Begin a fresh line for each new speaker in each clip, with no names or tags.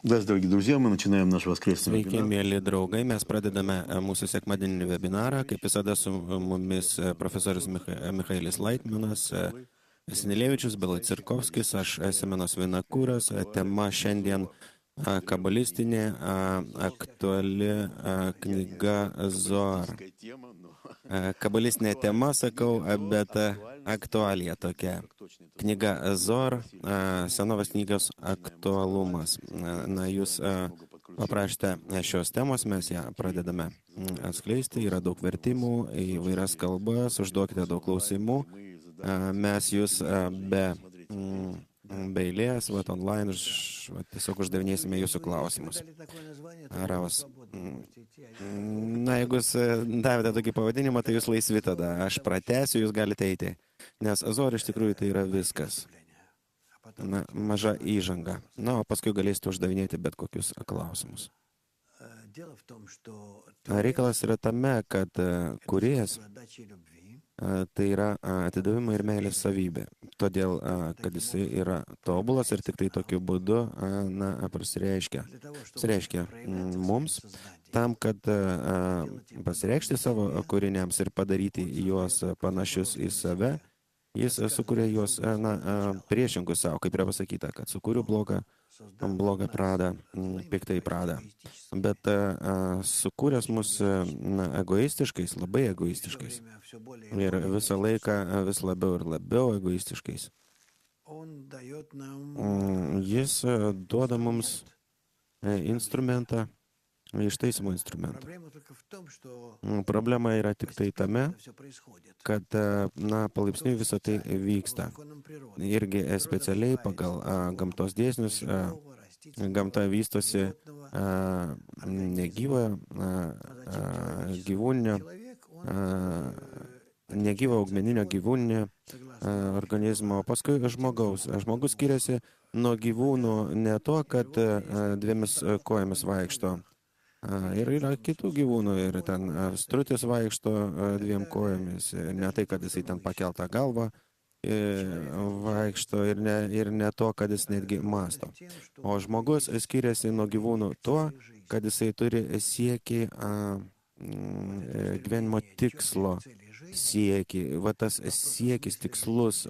Здравствуйте, дорогие друзья, мы начинаем наш воскресный
Sveiki,
вебинар.
mėly draugai. Mes pradedame mūsų sekmadieninį webinarą. Kaip visada su mumis profesorius Michailis Laitmanas, Sinilievičius, Belacirkovskis, aš Semenas Vinakūras. Tema šiandien kabalistinė, aktuali knyga Zohar. Kabalistinė tema, sakau, bet aktualija tokia. Knyga Zohar, senovės knygos aktualumas. Na, jūs paprašėte šios temos, mes ją pradedame atskleisti. Yra daug vertimų į vairias kalbas, užduokite daug klausimų. Mes jūs be eilės, online, tiesiog uždavinėsime jūsų klausimus. Ravas. Na, jeigu jūs davėte tokį pavadinimą, tai jūs laisvi tada. Aš pratęsiu, jūs galite eiti. Nes Zohar iš tikrųjų tai yra viskas. Na, maža įžanga. Na, o paskui galėsite uždavinėti bet kokius klausimus. Reikalas yra tame, kad kūrėjas tai yra atidavimo ir meilės savybė. Todėl, kad jisai yra tobulas ir tik tai tokiu būdu, pasireiškia mums, tam, kad pasireikšti savo kūriniams ir padaryti juos panašius į save, jis sukuria juos priešingus savo, kaip yra pasakyta, kad sukūriu blogą pradą, piktai pradą. Bet sukūręs mus egoistiškais, labai egoistiškais ir visą laiką vis labiau ir labiau egoistiškais. Jis duoda mums instrumentą, ištaisimo instrumentą. Problema yra tik tai tame, kad palaipsniui visą tai vyksta. Irgi specialiai pagal gamtos dėsnius gamta vystosi negyva gyvūninio, negyva augmeninio gyvūninio organizmo, paskui žmogus. Žmogus skiriasi nuo gyvūnų ne to, kad dviemis kojomis vaikšto. Ir yra kitų gyvūnų, ir ten strutis vaikšto dviem kojomis, ne tai, kad jisai ten pakeltą galvą vaikšto, ir ne to, kad jis netgi masto. O žmogus skiriasi nuo gyvūnų tuo, kad jisai turi siekį, gyvenimo tikslo siekį. Va tas siekis, tikslus,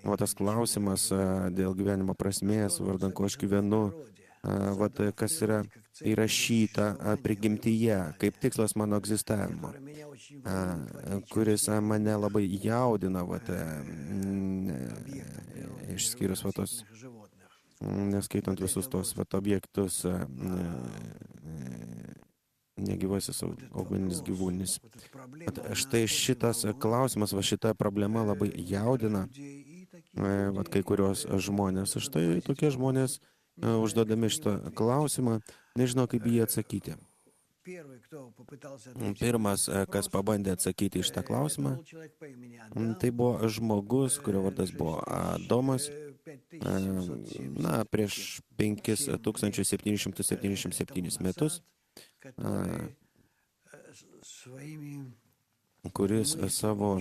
va tas klausimas dėl gyvenimo prasmės, vardan ko aš gyvenu, va kas yra įrašyta prigimtyje, kaip tikslas mano egzistavimo, kuris mane labai jaudina, išskyrus tos, neskaitant visus tos objektus, negyvasis augmeninis gyvūnis. Štai šitas klausimas, šita problema labai jaudina kai kurios žmonės. Štai tokie žmonės užduodami šitą klausimą, nežinau, kaip jį atsakyti. Pirmas, kas pabandė atsakyti šitą klausimą, tai buvo žmogus, kurio vardas buvo Adomas, prieš 5777 metus, kuris savo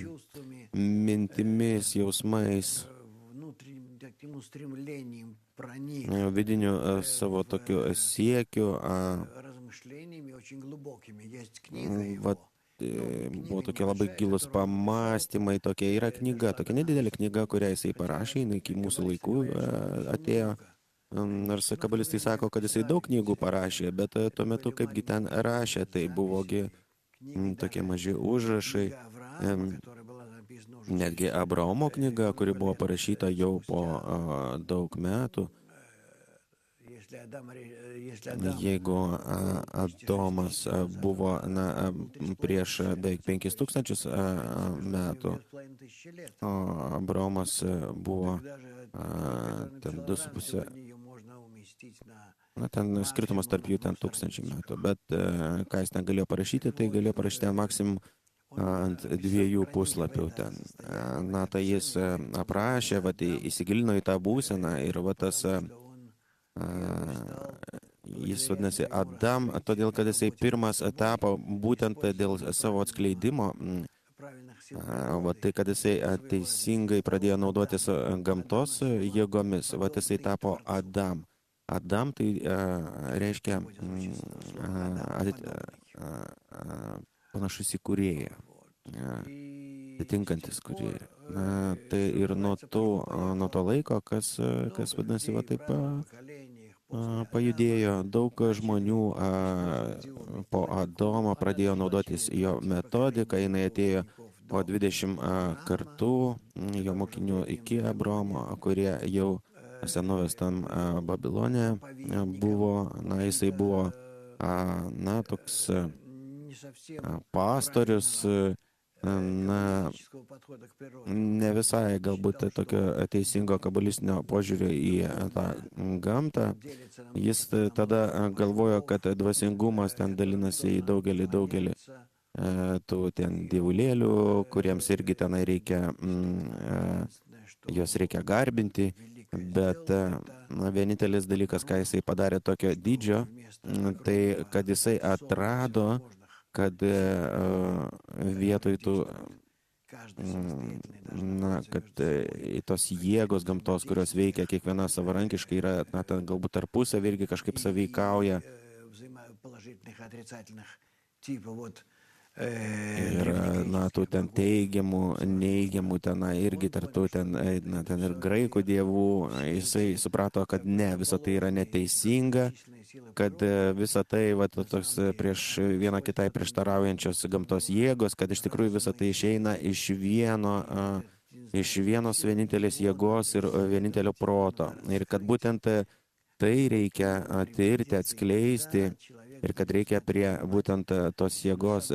mintimis, jausmais, vidiniu savo tokiu siekiu, buvo tokie labai gilus pamąstymai, tokia yra knyga, tokia nedidelė knyga, kurią jisai parašė, jinai iki mūsų laikų atėjo, nors kabalistai sako, kad jisai daug knygų parašė, bet tuo metu, kaipgi ten rašė, tai buvogi tokie maži užrašai, netgi Abraomo knyga, kuri buvo parašyta jau po daug metų. Jeigu Adomas buvo prieš beveik 5000 metų, o Abraomas buvo ten 2,5, ten skirtumas tarp jų ten 1000 metų, bet ką jis ten galėjo parašyti, tai galėjo parašyti maksimum ant 2 puslapių ten. Tai jis aprašė, įsigilino į tą būseną ir tas, jis vadinasi Adam, todėl, kad jisai pirmas tapo būtent dėl savo atskleidimo, tai, kad jisai teisingai pradėjo naudotis gamtos jėgomis, jisai tapo Adam. Адам tai reiškia panašus į kūrėją, atitinkantis kūrėją. Tai ir nuo to laiko, kas vadinasi, va taip pajudėjo, daug žmonių po Adomo pradėjo naudotis jo metodiką, jinai atėjo po 20 kartų jo mokinių iki Abraomo, kurie jau senovės tam Babilone buvo, jisai buvo, toks pastorius, ne visai galbūt tokio teisingo kabalistinio požiūrio į tą gamtą. Jis tada galvojo, kad dvasingumas ten dalinasi į daugelį tų ten dievulėlių, kuriems irgi tenai reikia, juos reikia garbinti, bet vienintelis dalykas, ką jisai padarė tokio dydžio, tai kad jisai atrado, kad vietoj tų, kad tos jėgos gamtos, kurios veikia kiekviena savarankiškai, yra, ten galbūt tarpusavy irgi kažkaip sąveikauja. Ir, tų ten teigiamų, neigiamų tenai irgi tartų ten ir graikų dievų, jisai suprato, kad ne, visa tai yra neteisinga, kad visa tai, toks prieš vieną kitai prieštaraujančios gamtos jėgos, kad iš tikrųjų visa tai išeina iš vienos vienintelės jėgos ir vienintelio proto. Ir kad būtent tai reikia tirti, atskleisti, ir kad reikia prie tos jėgos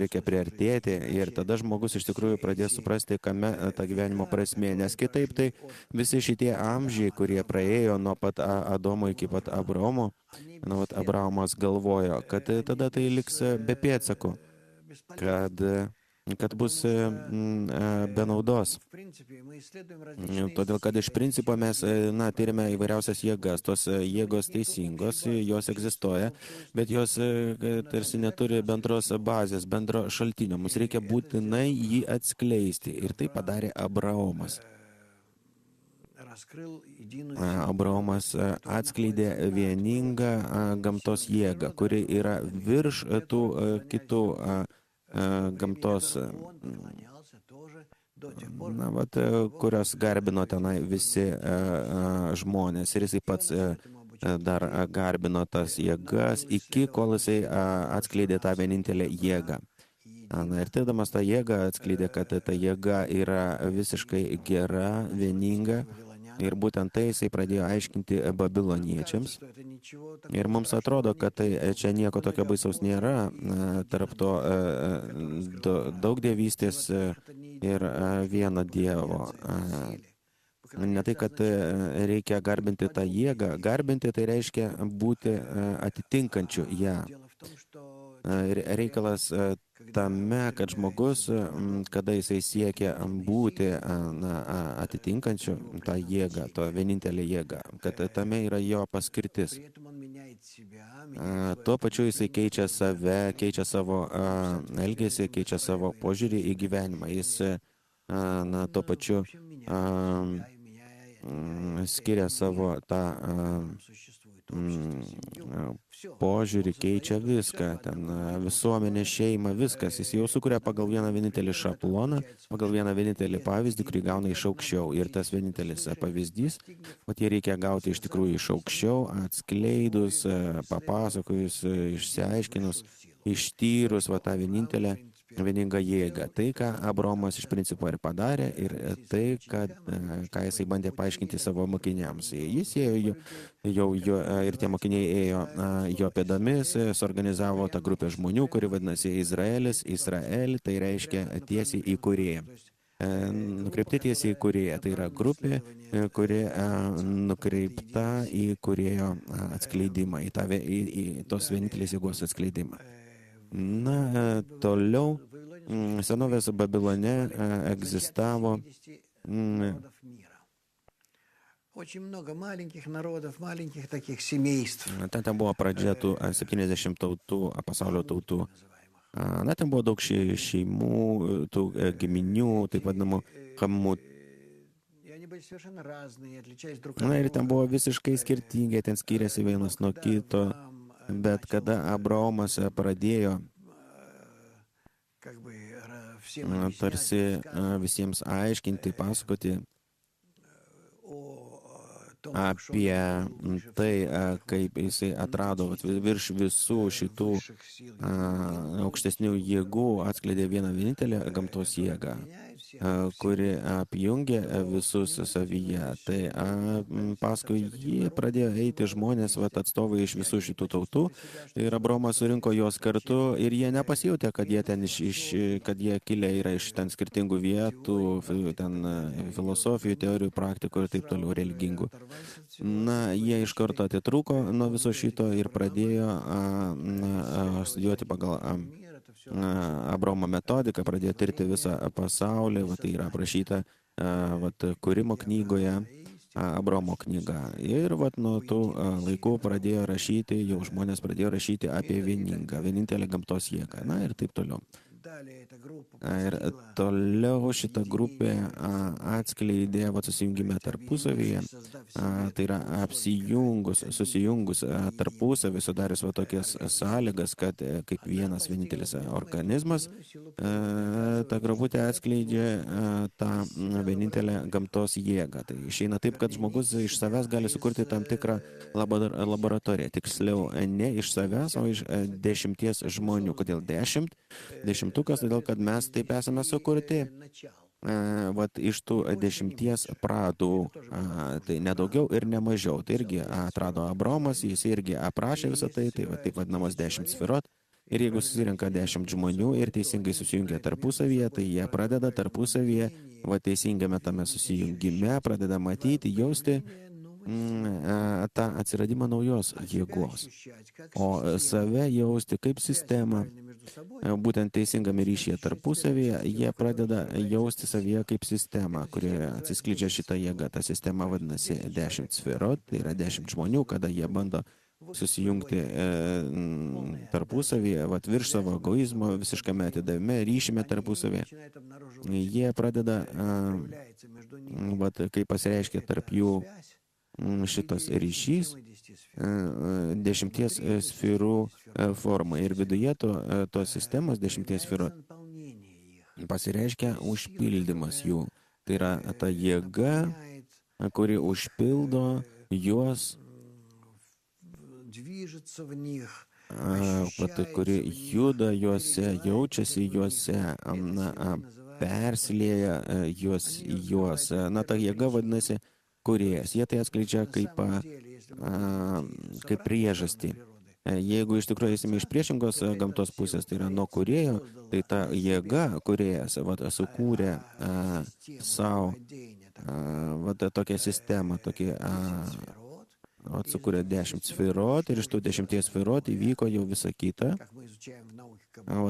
reikia priartėti, ir tada žmogus iš tikrųjų pradės suprasti, kame ta gyvenimo prasmė, nes kitaip tai visi šitie amžiai, kurie praėjo nuo pat Adomo iki pat Abraomo, Abraomas galvojo, kad tada tai liks be pėdsakų, kad bus be naudos. Todėl, kad iš principo mes tyrime įvairiausias jėgas, tos jėgos teisingos, jos egzistuoja, bet jos tarsi neturi bendros bazės, bendro šaltinio. Mums reikia būtinai jį atskleisti, ir tai padarė Abraomas. Abraomas atskleidė vieningą gamtos jėgą, kuri yra virš tų kitų gamtos, kurios garbino tenai visi žmonės, ir jisai pats dar garbino tas jėgas, iki kol jisai atskleidė tą vienintelę jėgą. Ir turėdamas tą jėgą atskleidė, kad ta jėga yra visiškai gera, vieninga, ir būtent tai jisai pradėjo aiškinti babiloniečiams. Ir mums atrodo, kad tai čia nieko tokio baisaus nėra, tarp to daug dievystės ir vieno dievo. Ne tai, kad reikia garbinti tą jėgą, garbinti tai reiškia būti atitinkančiu ją. Reikalas tame, kad žmogus, kada jisai siekia būti atitinkančiu tą jėgą, tą vienintelę jėgą, kad tame yra jo paskirtis. Tuo pačiu jisai keičia save, keičia savo elgesį, keičia savo požiūrį į gyvenimą. Jis tuo pačiu skiria savo tą požiūrį, keičia viską, ten visuomenė, šeima, viskas. Jis jau sukuria pagal vieną vienintelį šabloną, pagal vieną vienintelį pavyzdį, kurį gauna iš aukščiau. Ir tas vienintelis pavyzdys, jį reikia gauti iš tikrųjų iš aukščiau, atskleidus, papasakojus, išsiaiškinus, ištyrus tą vieningą jėgą. Tai, ką Abraomas iš principo ir padarė, ir tai, ką jisai bandė paaiškinti savo mokiniams. Jis ėjo ir tie mokiniai ėjo jo pėdomis, suorganizavo tą grupę žmonių, kuri vadinasi Izraelis. Izrael tai reiškia tiesiai į kūrėją. Nukreipti tiesiai į kūrėją. Tai yra grupė, kuri nukreipta į kūrėjo atskleidimą, į tos vienintelės jėgos atskleidimą. Toliau senovės Babilone egzistavo ten buvo pradžia tų 70 tautų, pasaulio tautų. Ten buvo daug šeimų, tų giminių, taip vadinamų Na ir ten buvo visiškai skirtingai, ten skiriasi vienas nuo kito, bet kada Abraomas pradėjo tarsi visiems aiškinti, pasakoti apie tai, kaip jisai atrado virš visų šitų aukštesnių jėgų, atskleidė vieną vienintelę gamtos jėgą, kuri apjungė visus savyje. Tai paskui jį pradėjo eiti žmonės, atstovai iš visų šitų tautų, ir Abraomas surinko juos kartu, ir jie nepasijautė, kad jie ten kad jie kilę yra iš ten skirtingų vietų, ten filosofijų, teorijų, praktikų ir taip toliau, religingų. Na, jie iš karto atitrūko nuo viso šito ir pradėjo studijuoti pagal Abraomo metodiką, pradėjo tirti visą pasaulį, tai yra aprašyta kūrimo knygoje, Abraomo knyga. Ir nuo tų laikų pradėjo rašyti, jau žmonės pradėjo rašyti apie vienintelę gamtos jėgą. Na ir taip toliau. Ir toliau šita grupė atskleidė susijungime tarpusavyje, tai yra susijungus tarpusavį, sudarius tokias sąlygas, kad kaip vienas vienintelis organizmas, ta gruputė atskleidžia tą vienintelę gamtos jėgą. Tai išeina taip, kad žmogus iš savęs gali sukurti tam tikrą laboratoriją. Tiksliau, ne iš savęs, o iš 10 žmonių. Kodėl 10? Dešimtukas, todėl kad mes taip esame sukurti iš tų 10 pradų, tai nedaugiau ir nemažiau. Tai irgi atrado Abraomas, jis irgi aprašė visą tai, taip vadinamos 10 sferot. Ir jeigu susirenka 10 žmonių ir teisingai susijungia tarpusavyje, tai jie pradeda tarpusavyje, teisingame tame susijungime, pradeda matyti, jausti tą atsiradimą naujos jėgos. O save jausti kaip sistemą, būtent teisingame ryšyje tarpusavyje, jie pradeda jausti savyje kaip sistemą, kurioje atsiskleidžia šita jėga. Ta sistema vadinasi 10 sferot, tai yra 10 žmonių, kada jie bando susijungti tarpusavyje, virš savo egoizmo, visiškame atidavime, ryšime tarpusavyje. Jie pradeda, kai pasireiškia tarp jų šitas ryšys, 10 sferų forma. Ir viduje tos sistemos 10 sferų pasireiškia užpildymas jų. Tai yra ta jėga, kuri užpildo juos, kuri juda juose, jaučiasi juose, persilieja juos. Na, ta jėga vadinasi kūrėjas. Jie tai atskleidžia kaip priežastį. Jeigu iš tikrųjų esame iš priešingos gamtos pusės, tai yra nuo kūrėjo, tai ta jėga kūrėjas sukūrė savo tokią sistemą, sukūrė 10 sferot, ir iš tų 10 sferot įvyko jau visa kita.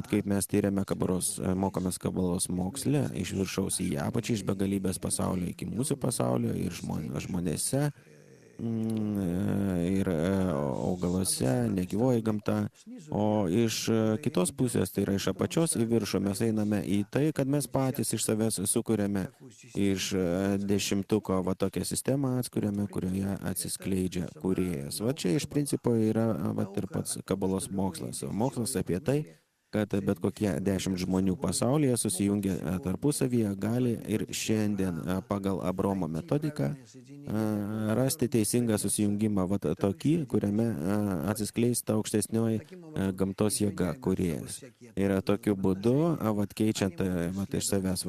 Kaip mes tyrėme mokomės kabalos moksle, iš viršaus į apačią, iš begalybės pasaulio iki mūsų pasaulio, ir žmonėse, ir augaluose, negyvoji gamta. O iš kitos pusės, tai yra iš apačios į viršų, mes einame į tai, kad mes patys iš savęs sukūrėme iš 10 tokią sistemą atskuriame, kurioje atsiskleidžia kūrėjas. Čia iš principo yra ir pats kabalos mokslas. Mokslas apie tai, kad bet kokie 10 žmonių pasaulyje susijungia tarpusavyje, gali ir šiandien pagal Abraomo metodiką rasti teisingą susijungimą tokį, kuriame atsiskleista aukštesnioji gamtos jėga kūrėjas. Ir tokiu būdu, keičiant iš savęs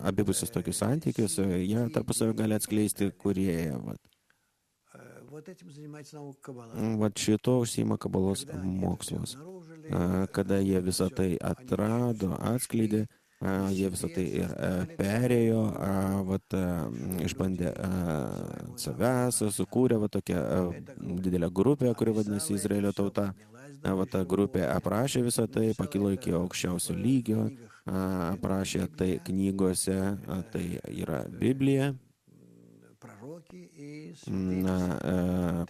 abipusius tokius santykius, jie tarpusavį gali atskleisti kūrėją. Šito užsiima kabalos mokslas. Kada jie visą tai atrado, atskleidė, jie visą tai ir perėjo, išbandė savęs, sukūrė tokią didelę grupę, kuri vadinasi Izraelio tauta. Ta grupė aprašė visą tai, pakilo iki aukščiausio lygio, aprašė tai knygose, tai yra Biblija,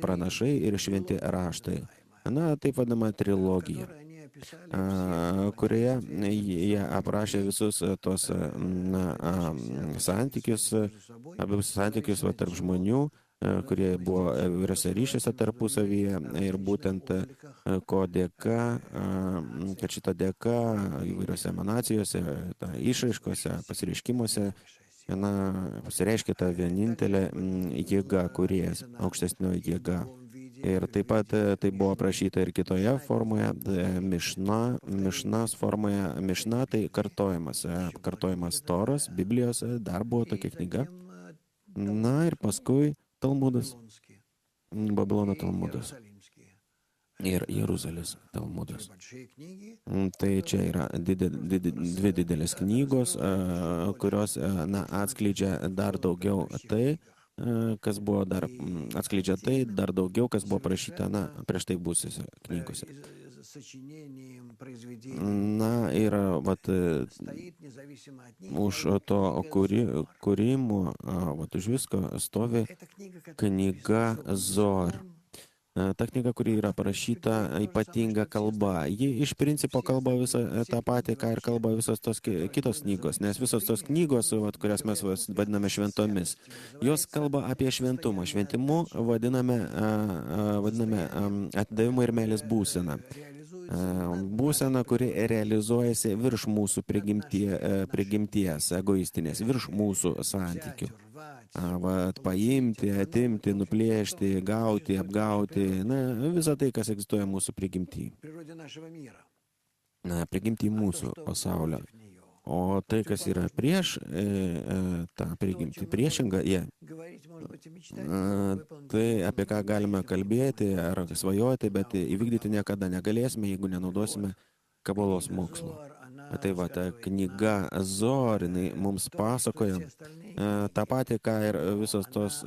pranašai ir šventi raštai. Taip vadinama trilogija. kurioje jie aprašė visus tos santykius, abiejus santykius tarp žmonių, kurie buvo įvairiose ryšiuose tarpusavyje ir būtent ko dėka, kad šito dėka įvairiose emanacijose, išraiškose, pasireiškimuose, pasireiškia ta vienintelė jėga, kūrėjas, aukštesnioji jėga. Ir taip pat tai buvo aprašyta ir kitoje formoje, mišnas formoje. Mišna tai kartojimas Toros, Biblijos, dar buvo tokia knyga. Na ir paskui Talmudas, Babilono Talmudas ir Jeruzalės Talmudas. Tai čia yra dvi didelės knygos, kurios atskleidžia dar daugiau tai, kas buvo atskleidžia tai dar daugiau, kas buvo parašyta prieš tai būsiuose knygose. Ir už to kūrimo, už visko stovi knyga Zohar. Ta knyga, kuri yra parašyta ypatinga kalba. Ji iš principo kalba visą tą patį, ką ir kalba visos tos kitos knygos, nes visos tos knygos, kurias mes vadiname šventomis, jos kalba apie šventumą. Šventimu vadiname atidavimo ir meilės būseną. Būsena, kuri realizuojasi virš mūsų prigimties, egoistinės, virš mūsų santykių. Paimti, atimti, nuplėšti, gauti, apgauti, visą tai, kas egzistuoja mūsų prigimtyje. Prigimtyje mūsų pasaulio. O tai, kas yra prieš tą prigimtį, priešingą, tai apie ką galime kalbėti ar svajoti, bet įvykdyti niekada negalėsime, jeigu nenaudosime kabalos mokslo. Tai ta knyga Zohar, jinai mums pasakoja tą patį, ką ir visos tos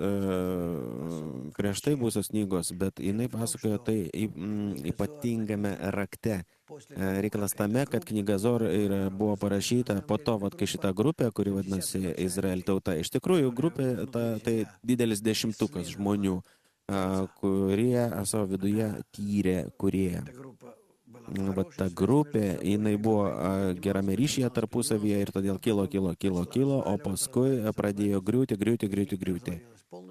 prieš tai būsios knygos, bet jinai pasakoja tai ypatingame rakte. Reikalas tame, kad knyga Zohar buvo parašyta po to, kai šita grupė, kuri vadinasi Izraelio tauta, iš tikrųjų grupė tai didelis dešimtukas žmonių, kurie savo viduje tyrė kūrėją. Ta grupė, jinai buvo gerame ryšyje tarpusavyje ir todėl kilo, o paskui pradėjo griūti.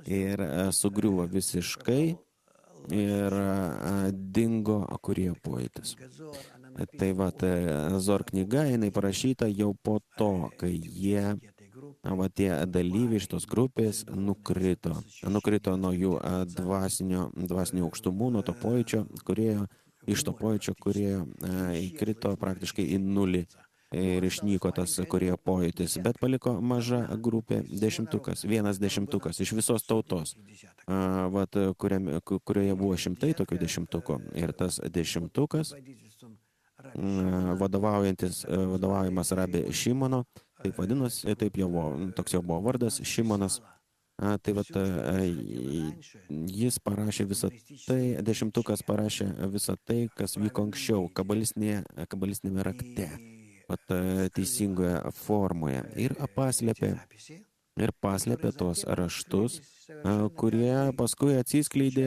Ir sugriuvo visiškai ir dingo kūrėjo pojūtis. Tai Zohar knyga, jinai parašyta jau po to, kai tie dalyviai iš tos grupės nukrito nuo jų dvasinių aukštumų, nuo to pojūčio kūrėjo. Iš to pojūčio kūrėjo įkrito praktiškai į nulį ir išnyko tas kūrėjo pojūtis, bet paliko maža grupė, vienas dešimtukas iš visos tautos, kurioje buvo šimtai tokių dešimtukų. Ir tas dešimtukas, vadovaujamas Rabi Šimono, taip vadinosi, toks jau buvo vardas, Šimonas. Jis parašė visą tai, dešimtukas parašė visą tai, kas vyko anksčiau, kabalistinėme rakte, teisingoje formoje. Ir paslėpė tos raštus, kurie paskui atsiskleidė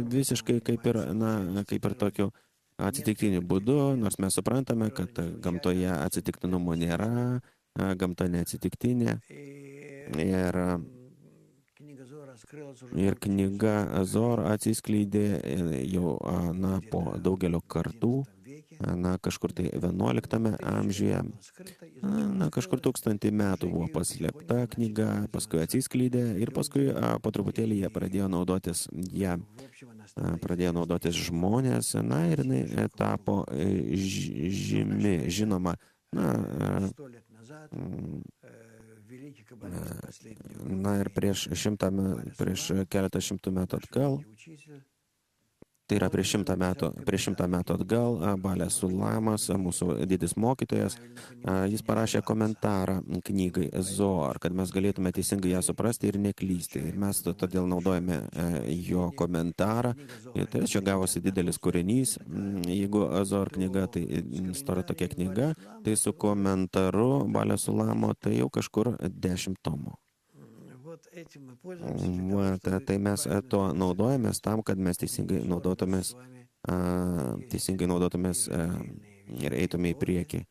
visiškai kaip ir tokiu atsitiktiniu būdu, nors mes suprantame, kad gamtoje atsitiktinumo nėra, gamta neatsitiktinė. Ir knyga Zohar atsiskleidė jau po daugelio kartų, kažkur tai 11 amžiuje, kažkur 1000 metų buvo paslėpta knyga, paskui atsiskleidė ir paskui po truputėlį jie pradėjo naudotis žmonės, ir jinai tapo žinoma, ir prieš keletą šimtų metų atgal, tai yra prieš 100 metų atgal, Balės Sulamas, mūsų didis mokytojas, jis parašė komentarą knygai Zohar, kad mes galėtume teisingai ją suprasti ir neklysti. Ir mes todėl naudojame jo komentarą. Ir tai čia gavosi didelis kūrinys. Jeigu Zohar knyga, tai stora tokia knyga, tai su komentaru Balės Sulamo, tai jau kažkur 10 tomų. Tai mes to naudojamės tam, kad mes teisingai naudotumės ir eitume į priekį.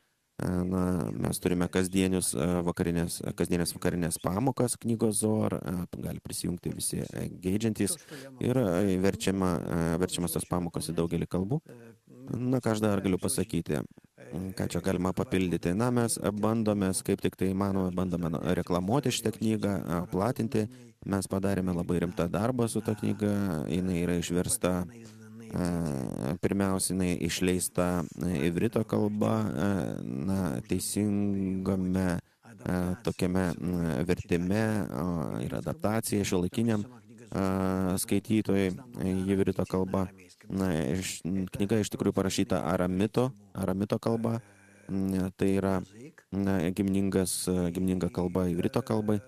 Mes turime kasdienės vakarinės pamokas knygos Zohar, gali prisijungti visi geidžiantys ir verčiamas tos pamokos į daugelį kalbų. Ką aš dar galiu pasakyti, ką čia galima papildyti. Mes bandome, kaip tik tai įmanoma, bandome reklamuoti šitą knygą, platinti. Mes padarėme labai rimtą darbą su ta knyga, jinai yra išversta. Pirmiausia, jinai išleista ivrito kalba, teisingame tokiame vertime ir adaptacija šiuolaikiniam skaitytojai ivrito kalba. Knyga iš tikrųjų parašyta aramito kalba, tai yra gimininga kalba ivrito kalbai.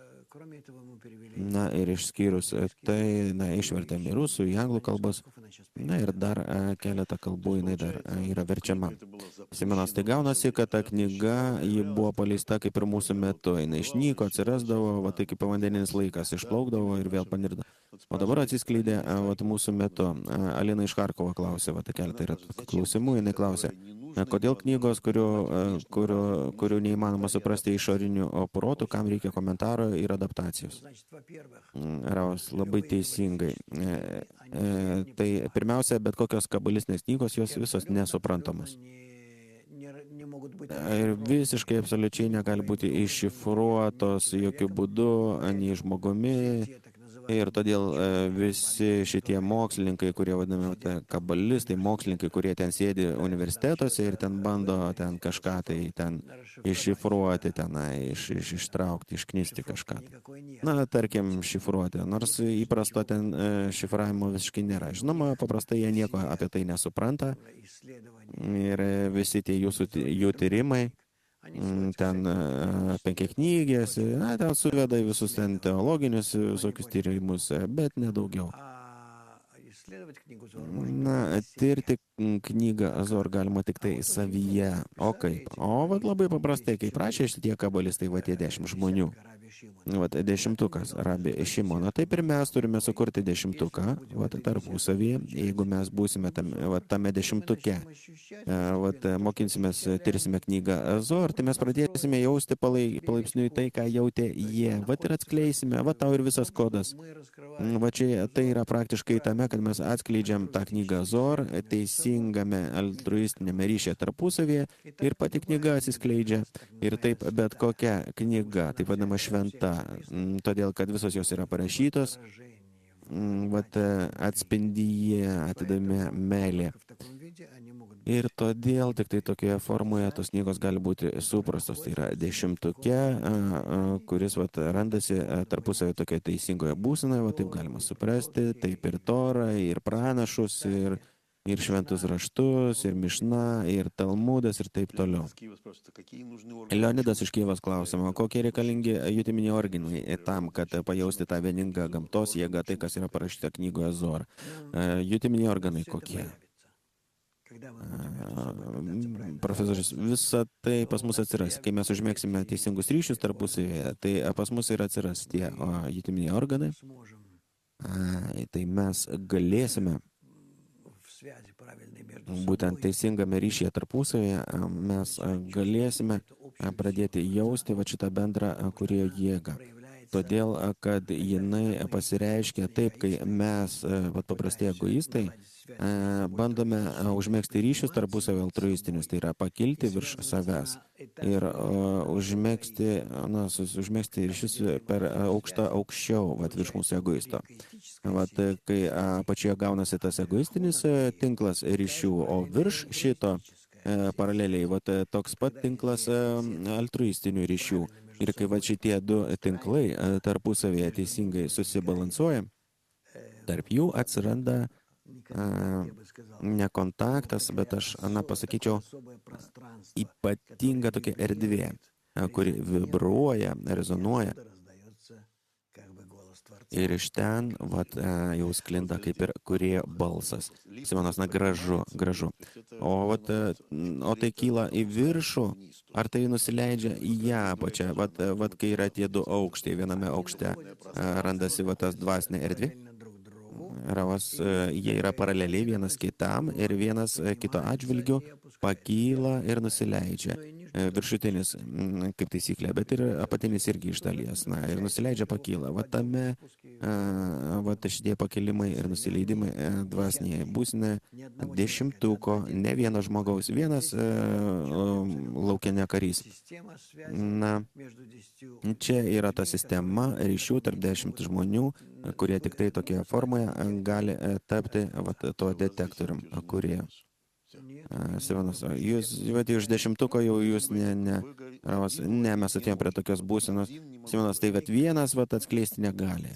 Ir išskyrus tai, išvertėm į rusų, į anglų kalbas, ir dar keletą kalbų jinai dar yra verčiama. Simonas, tai gaunasi, kad ta knyga, ji buvo paleista kaip ir mūsų metu, jinai išnyko, atsirasdavo, tai kaip pavandeninis laikas, išplaukdavo ir vėl panirdavo. O dabar atsiskleidė mūsų metu. Alina iš Charkovo klausė, keletą yra klausimų, jinai klausė, kodėl knygos, kurių neįmanoma suprasti išorinių protų, kam reikia komentaro ir adaptacijos. Raus, labai teisingai. Tai pirmiausia, bet kokios kabalistinės knygos, jos visos nesuprantamos. Ir visiškai absoliučiai negali būti iššifruotos jokių būdų, nei žmogumi. Ir todėl visi šitie mokslininkai, kurie vadinami kabalistai, mokslininkai, kurie ten sėdi universitetuose ir ten bando ten kažką tai ten iššifruoti, ištraukti, išknisti kažką. Tarkim, šifruoti. Nors įprasto ten šifravimo visiškai nėra. Žinoma, paprastai jie nieko apie tai nesupranta. Ir visi tie jų tyrimai, ten penkiaknygės, ten suveda į visus ten teologinius visokius tyrimus, bet nedaugiau. Tirti knygą Zohar galima tik tai savyje. O kaip? Labai paprastai, kaip prašė šitie kabalistai, tie 10 žmonių. 10-ukas, Rabi Šimono. Taip ir mes turime sukurti 10-uką, tarpusavyje. Jeigu mes būsime tame 10-uke, mokinsimės, tirsime knygą Zohar, tai mes pradėsime jausti palaipsniui tai, ką jautė jie. Ir atskleisime, tau ir visas kodas. Čia tai yra praktiškai tame, kad mes atskleidžiam tą knygą Zohar teisingame altruistinėme ryšyje tarpusavyje ir pati knyga atsiskleidžia. Ir taip bet kokia knyga, taip vadinama šventa, todėl, kad visos jos yra parašytos, atspindyje, atidame meilė. Ir todėl tik tai tokioje formoje tos knygos gali būti suprastos. Tai yra 10-uke, kuris randasi tarpusavio tokioje teisingoje būsenoje, taip galima suprasti, taip ir Torą, ir pranašus, ir šventus raštus, ir Mišna, ir Talmudas, ir taip toliau. Leonidas iš Kijevos klausimo, kokie reikalingi jutiminiai organai tam, kad pajausti tą vieningą gamtos jėgą, tai kas yra parašyta knygoje Zohar. Jutiminiai organai kokie? Profesorius, visa tai pas mus atsiras. Kai mes užmėgsime teisingus ryšius tarpusavėje, tai pas mus ir atsiras tie jutiminiai organai. Tai mes galėsime būtent teisingame ryšyje tarpusavėje, mes galėsime pradėti jausti šitą bendrą kūrėjo jėgą. Todėl, kad jinai pasireiškia taip, kai mes, paprastai egoistai, bandome užmėgsti ryšius tarpusavio altruistinius, tai yra pakilti virš savęs ir užmėgsti ryšius per aukščiau, virš mūsų egoisto. Kai pačioje gaunasi tas egoistinis tinklas ryšių, o virš šito paraleliai, toks pat tinklas altruistinių ryšių. Ir kai šitie du tinklai tarpusavėje teisingai susibalansuoja, tarp jų atsiranda ne kontaktas, bet aš pasakyčiau ypatinga tokia erdvė, kuri vibruoja, rezonuoja. Ir iš ten jau sklinda kaip ir kūrėjo balsas. Simonas, gražu. O tai kyla į viršų, ar tai nusileidžia į ją pačią, kai yra tie du aukštai, viename aukšte randasi tas dvasinė erdvė. jie yra paraleliai vienas kitam ir vienas kito atžvilgiu pakyla ir nusileidžia. Viršutinis, kaip taisyklė, bet ir apatinis irgi iš dalies. Na, ir nusileidžia pakyla. Va tame, va šitie pakilimai ir nusileidimai dvasinėje būsime dešimtuko, ne vieno žmogaus, vienas laukinė karys. Na, čia yra ta sistema ryšių tarp 10 žmonių, kurie tik tai tokia formoje gali tapti tuo detektorium, kurie. Sivenas, jūs iš 10-ko jau jūs ne, mes atėjom prie tokios būsenos. Sivenas, tai vienas atskleisti negali.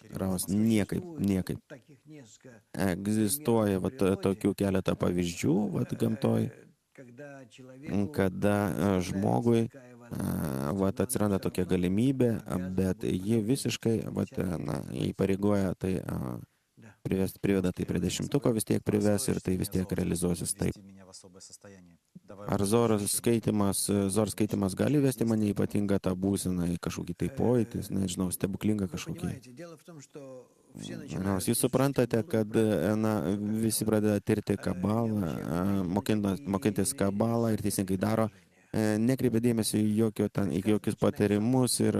Ravas, niekaip. Egzistuoja tokių keletą pavyzdžių gamtoj, kada žmogui atsiranda tokia galimybė, bet ji visiškai įpareigoja tai priveda tai prie 10-ko, vis tiek prives ir tai vis tiek realizuosis taip. Ar Zor skaitymas gali vesti mane ypatingą tą būseną, į kažkokį tai pojūtį, nežinau, stebuklingą kažkokį. Jūs suprantate, kad visi pradeda tirti kabalą, mokintis kabalą ir teisingai daro, nekreipia dėmesio į jokius patarimus ir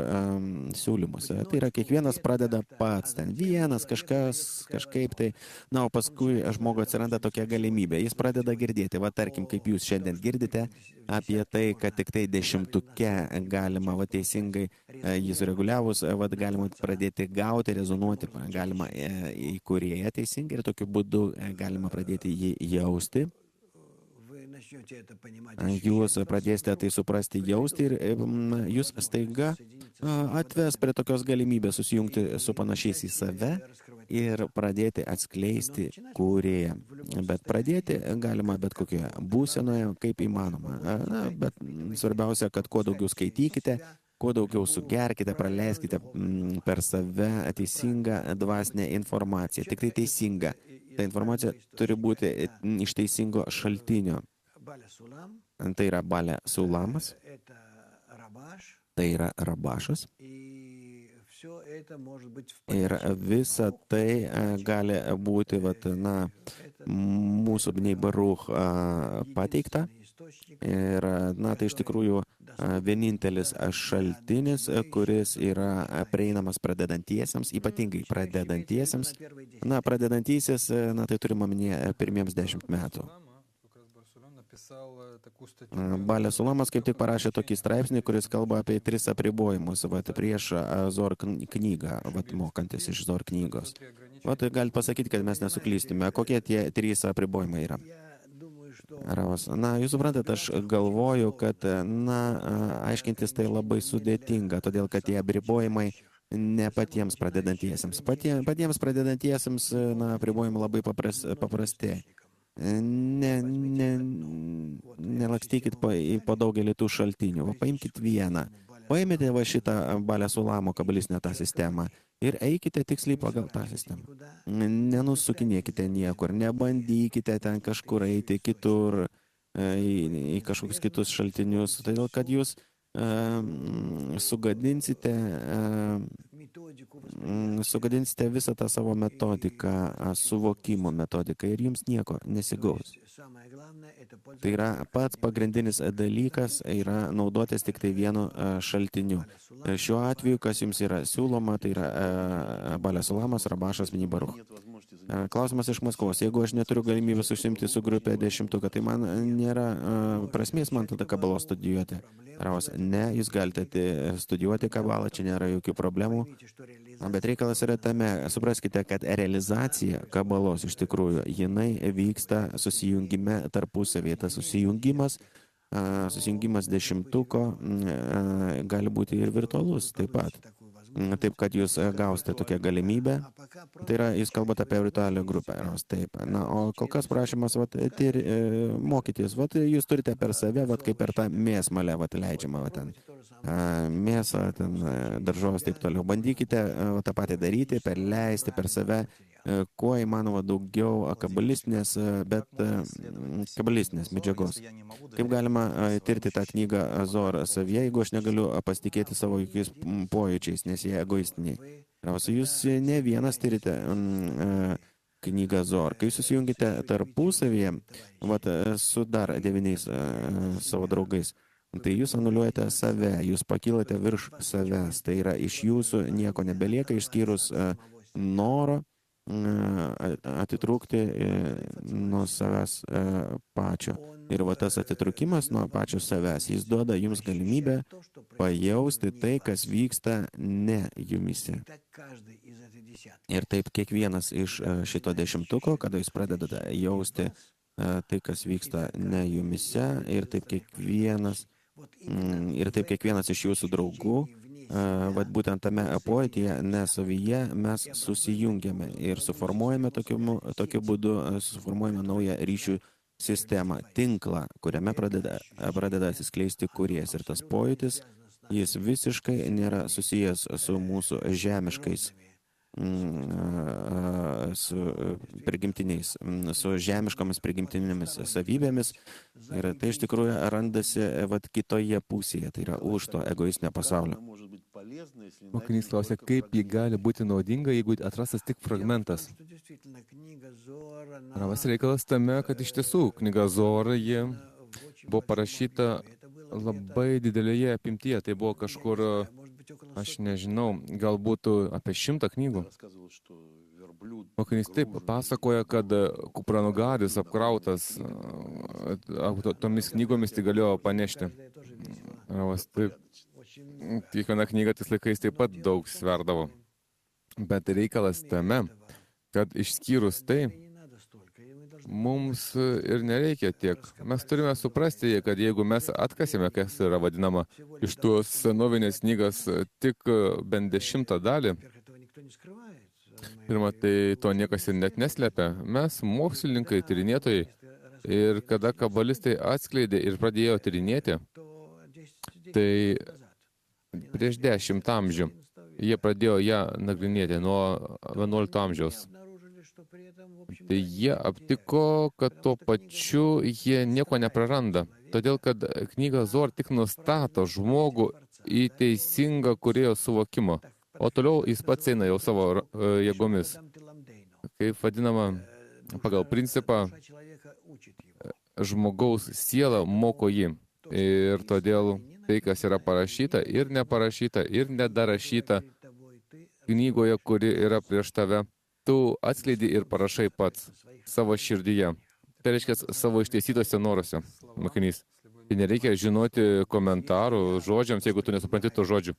siūlymus. Tai yra, kiekvienas pradeda pats, vienas kažkaip tai, o paskui žmogui atsiranda tokia galimybė. Jis pradeda girdėti, tarkim, kaip jūs šiandien girdite, apie tai, kad tik tai 10-ke galima, teisingai jį sureguliavus, galima pradėti gauti, rezonuoti, galima į kūrėją teisingai ir tokiu būdu galima pradėti jį jausti. Jūs pradėsite tai suprasti, jausti ir jūs staiga atves prie tokios galimybės susijungti su panašiais į save ir pradėti atskleisti kūrėją. Bet pradėti galima bet kokioje būsenoje, kaip įmanoma. Bet svarbiausia, kad kuo daugiau skaitykite, kuo daugiau sugerkite, praleiskite per save teisingą dvasinę informaciją. Tik tai teisinga. Ta informacija turi būti iš teisingo šaltinio. Tai yra Balė Sulamas, tai yra Rabašas. Ir visa tai gali būti mūsų Bnei Baruch pateikta. Ir tai iš tikrųjų vienintelis šaltinis, kuris yra prieinamas pradedantiesiems, ypatingai pradedantiesiems. Pradedantysis, tai turime omenyje pirmiems 10 metų. Balė Sulamas kaip tik parašė tokį straipsnį, kuris kalba apie 3 apribojimus prieš Zor knygą, mokantis iš Zor knygos. Galite pasakyti, kad mes nesuklystume. Kokie tie 3 apribojimai yra? Jūs suprantate, aš galvoju, kad, aiškintis tai labai sudėtinga, todėl kad tie apribojimai ne patiems pradedantiesiems. Patiems pradedantiesiems, apribojimai labai paprasti. Nelakstykit po daugelį tų šaltinių, paimkit vieną. Paimite šitą Balė Sulamo kabalistinę tą sistemą ir eikite tiksliai pagal tą sistemą. Nenusukinėkite niekur, nebandykite ten kažkur eiti kitur, į kažkokius kitus šaltinius, todėl kad jūs sugadinsite visą tą savo metodiką, suvokimo metodiką ir jums nieko nesigaus. Tai yra pats pagrindinis dalykas yra naudotis tik tai vienu šaltiniu. Šiuo atveju, kas jums yra siūloma, tai yra Balė Sulamas, Rabašas, Bnei Baruch. Klausimas iš Maskvos. Jeigu aš neturiu galimybės užsiimti su grupė 10-ką, tai man nėra prasmės man tada kabalos studijuoti. Ravas, ne, jūs galite studijuoti kabalą, čia nėra jokių problemų. Bet reikalas yra tame, supraskite, kad realizacija kabalos iš tikrųjų, jinai vyksta susijungime tarpusavėje. Tas susijungimas 10-ko gali būti ir virtualus taip pat. Taip, kad jūs gausite tokią galimybę. Tai yra, jūs kalbate apie virtualią grupę. Taip. O kol kas prašymas mokytis. Jūs turite per save, kaip per tą mėsmalę leidžiamą. Mėsą, daržovės, taip toliau. Bandykite tą patį daryti, perleisti per save, kuo įmanoma daugiau kabalistinės medžiagos. Kaip galima tirti tą knygą Zor savyje, jeigu aš negaliu pasitikėti savo jokiais pojūčiais, nes jie egoistiniai. Ravas, jūs ne vienas tyrite knygą Zor. Kai susijungite tarpusavyje, su dar 9 savo draugais, tai jūs anuliuojate save, jūs pakilate virš savęs. Tai yra, iš jūsų nieko nebelieka išskyrus noro atitrūkti nuo savęs pačio. Ir tas atitrukimas nuo pačio savęs, jis duoda jums galimybę pajausti tai, kas vyksta ne jumise. Ir taip kiekvienas iš šito 10, kada jūs pradedate jausti tai, kas vyksta ne jumise, ir taip kiekvienas iš jūsų draugų, būtent tame pojūtyje, ne savyje, mes susijungiame ir suformuojame tokiu būdu, suformuojame naują ryšių sistemą, tinklą, kuriame pradeda atsiskleisti kūrėjas. Ir tas pojūtis, jis visiškai nėra susijęs su mūsų žemiškais, su prigimtiniais, su žemiškomis prigimtinėmis savybėmis. Ir tai iš tikrųjų randasi kitoje pusėje, tai yra už to egoistinio pasaulio.
Mokinys klausia, kaip ji gali būti naudinga, jeigu atrastas tik fragmentas. Ravas reikalas tame, kad iš tiesų knyga Zor, ji buvo parašyta labai didelėje apimtyje. Tai buvo kažkur, aš nežinau, galbūt apie 100 knygų. Mokinys taip pasakoja, kad kupranugaris apkrautas tomis knygomis tai galėjo panešti. Ravas taip. Kiekviena knyga tais laikais taip pat daug sverdavo. Bet reikalas tame, kad išskyrus tai, mums ir nereikia tiek. Mes turime suprasti, kad jeigu mes atkasime, kas yra vadinama, iš tos senovinės knygas tik bent 10 dalį, pirma, tai to niekas ir net neslepia. Mes, mokslininkai, tyrinėtojai, ir kada kabalistai atskleidė ir pradėjo tyrinėti, tai prieš 10 amžių jie pradėjo ją nagrinėti nuo 11 amžiaus. Tai jie aptiko, kad tuo pačiu jie nieko nepraranda. Todėl, kad knyga Zor tik nustato žmogų į teisingą kūrėjo suvokimą. O toliau jis pats eina jau savo jėgomis. Kaip vadinama, pagal principą, žmogaus siela moko jį. Ir todėl tai, kas yra parašyta ir neparašyta ir nedarašyta knygoje, kuri yra prieš tave, tu atskleidi ir parašai pats savo širdyje. Tai reiškia savo išteisytose noruose, mokinys. Tai nereikia žinoti komentarų žodžiams, jeigu tu nesupranti to žodžių.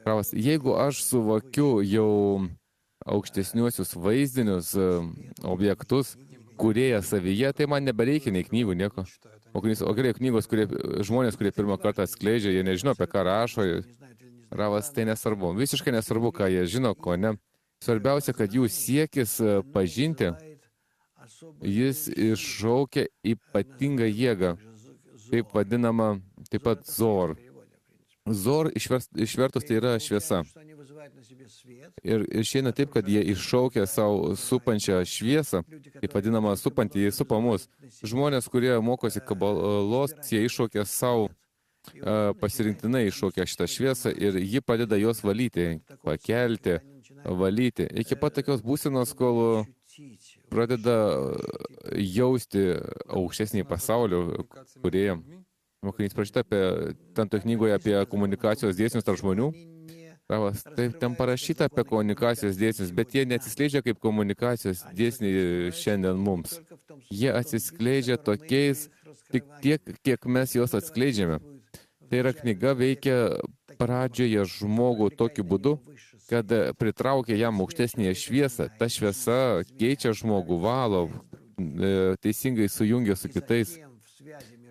Ravas, jeigu aš suvokiu jau aukštesniuosius vaizdinius objektus, kūrėja savyje, tai man nebereikia nei knygų, nieko. O gerai, knygos, žmonės, kurie pirmą kartą atskleidžia, jie nežino, apie ką rašo. Ravas, tai nesvarbu. Visiškai nesvarbu, ką jie žino, ko ne. Svarbiausia, kad jų siekis pažinti, jis iššaukia ypatingą jėgą. Taip vadinama, taip pat Zor. Zor išvertus tai yra šviesa. Ir išeina taip, kad jie iššaukia savo supančią šviesą, taip vadinama supantį, jie supa mus. Žmonės, kurie mokosi kabalos, jie iššaukia savo, pasirinktinai iššaukia šitą šviesą ir ji padeda juos valyti, pakelti, valyti. Iki pat tokios būsenos, kol pradeda jausti aukštesnį pasaulį, kurie mokinys parašyta ten knygoje apie komunikacijos dėsnius tarp žmonių. Ravas, taip, ten parašyta apie komunikacijos dėsnius, bet jie neatsiskleidžia kaip komunikacijos dėsniai šiandien mums. Jie atsiskleidžia tokiais tik tiek, kiek mes juos atskleidžiame. Tai yra, knyga veikia pradžioje žmogų tokiu būdu, kad pritraukia jam aukštesnėje šviesą. Ta šviesa keičia žmogų, valo, teisingai sujungia su kitais.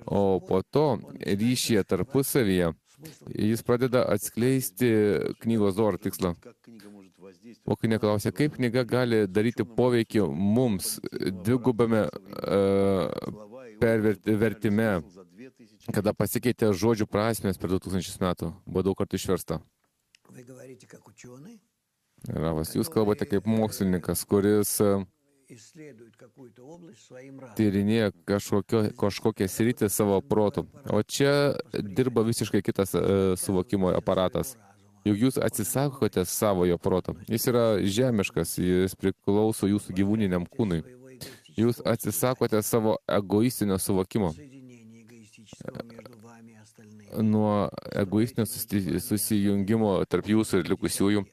O po to ryšyje tarpusavyje jis pradeda atskleisti knygos Zor tikslą. Mokinė klausia, kaip knyga gali daryti poveikį mums dvigubame vertime, kada pasikeitė žodžių prasmės per 2000 metų. Buvo daug kartų išversta. Ravas, jūs kalbate kaip mokslininkas, kuris tyrinėja kažkokią sritį savo protų. O čia dirba visiškai kitas suvokimo aparatas. juk jūs atsisakote savojo proto. Jis yra žemiškas, jis priklauso jūsų gyvūniniam kūnui. Jūs atsisakote savo egoistinio suvokimo. Nuo egoistinio susijungimo tarp jūsų ir likusiųjų,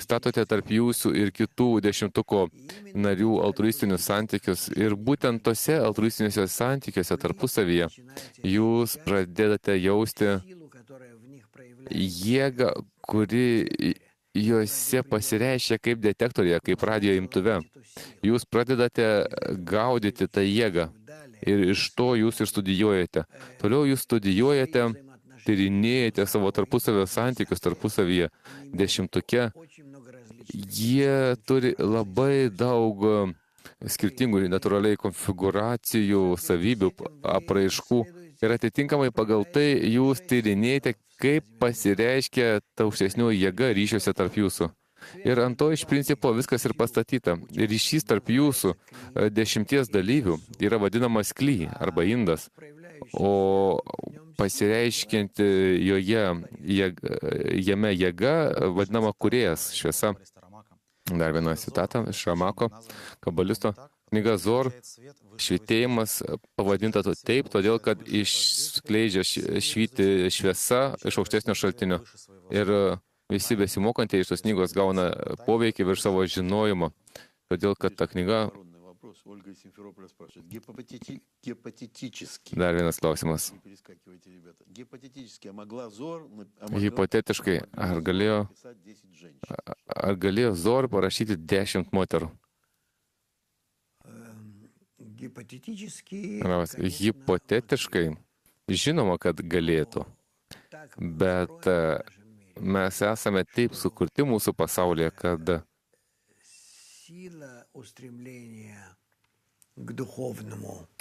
statote tarp jūsų ir kitų 10 narių altruistinius santykius ir būtent tose altruistiniuose santykiuose tarpusavyje jūs pradedate jausti jėgą, kuri juose pasireiškia kaip detektorija, kaip radijo imtuve. Jūs pradedate gaudyti tą jėgą ir iš to jūs ir studijuojate. Toliau jūs studijuojate, tyrinėjate savo tarpusavio santykius tarpusavyje 10. Jie turi labai daug skirtingų natūraliai konfiguracijų, savybių, apraiškų ir atitinkamai pagal tai jūs tyrinėjate, kaip pasireiškia ta aukštesnioji jėga ryšiuose tarp jūsų. Ir ant to iš principo viskas ir pastatyta. Ryšys tarp jūsų 10 dalyvių yra vadinamas kly arba indas, o pasireiškianti jame jėga vadinama kūrėjas, šviesa. Dar viena citata iš Ramako, kabalisto. Knyga Zor, švitėjimas pavadinta taip, todėl kad išskleidžia švyti šviesa iš aukštesnio šaltinio. Ir visi besimokantieji iš tos knygos gauna poveikį virš savo žinojimo, todėl kad ta knyga... Dar vienas klausimas. Hipotetiškai, ar galėjo Zor parašyti 10 moterų? Hipotetiškai, žinoma, kad galėtų, bet mes esame taip sukurti mūsų pasaulyje, kad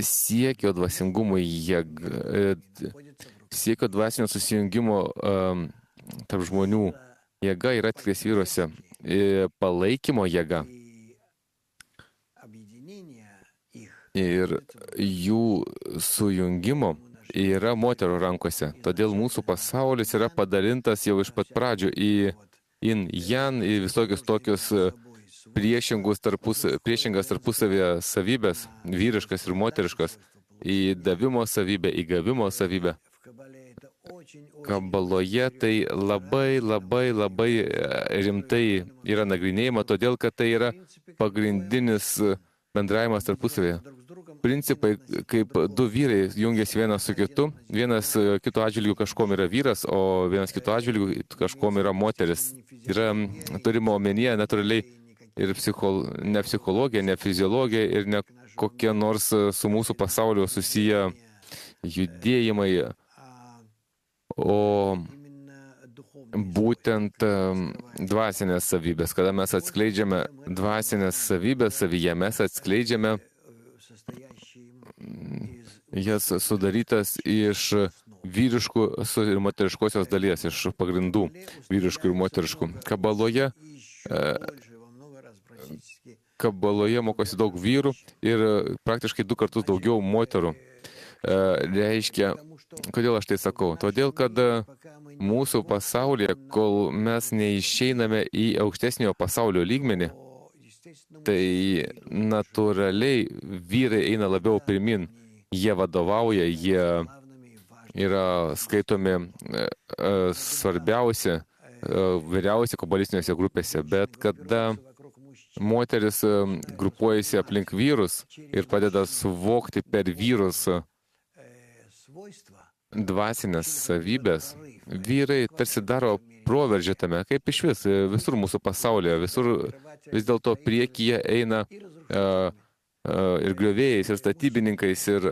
siekio dvasingumui, siekio dvasinio susijungimo tarp žmonių jėga yra tikrais vyruose, palaikymo jėga. Ir jų sujungimo yra moterų rankose. Todėl mūsų pasaulis yra padalintas jau iš pat pradžių į in, jan, į visokius tokius priešingas tarpusavėje savybės, vyriškas ir moteriškas, į davimo savybę, į gavimo savybę. Kabaloje tai labai rimtai yra nagrinėjama, todėl kad tai yra pagrindinis bendravimas tarpusavėje. Principai, kaip du vyrai jungiasi vienas su kitu, vienas kito atžvilgiu kažkom yra vyras, o vienas kito atžvilgiu kažkom yra moteris. Yra turima omenyje natūraliai ir ne psichologija, ne fiziologija ir ne kokie nors su mūsų pasauliu susiję judėjimai, o būtent dvasinės savybės. Kada mes atskleidžiame dvasinės savybės savyje, mes atskleidžiame jas sudarytas iš vyriškų ir moteriškosios dalies, iš pagrindų vyriškų ir moteriškų. Kabaloje mokosi daug vyrų ir praktiškai 2 kartus daugiau moterų. Reiškia, kodėl aš tai sakau? Todėl, kad mūsų pasaulyje, kol mes neišeiname į aukštesnio pasaulio lygmenį, tai natūraliai vyrai eina labiau pirmin. Jie vadovauja, jie yra skaitomi svarbiausi, vyriausi kabalistinėse grupėse. Bet kada moteris grupuojasi aplink vyrus ir padeda suvokti per vyrus dvasinės savybės, vyrai tarsi daro proveržį tame, kaip iš visur mūsų pasaulyje, visur vis dėlto priekyje eina ir griovėjais, ir statybininkais, ir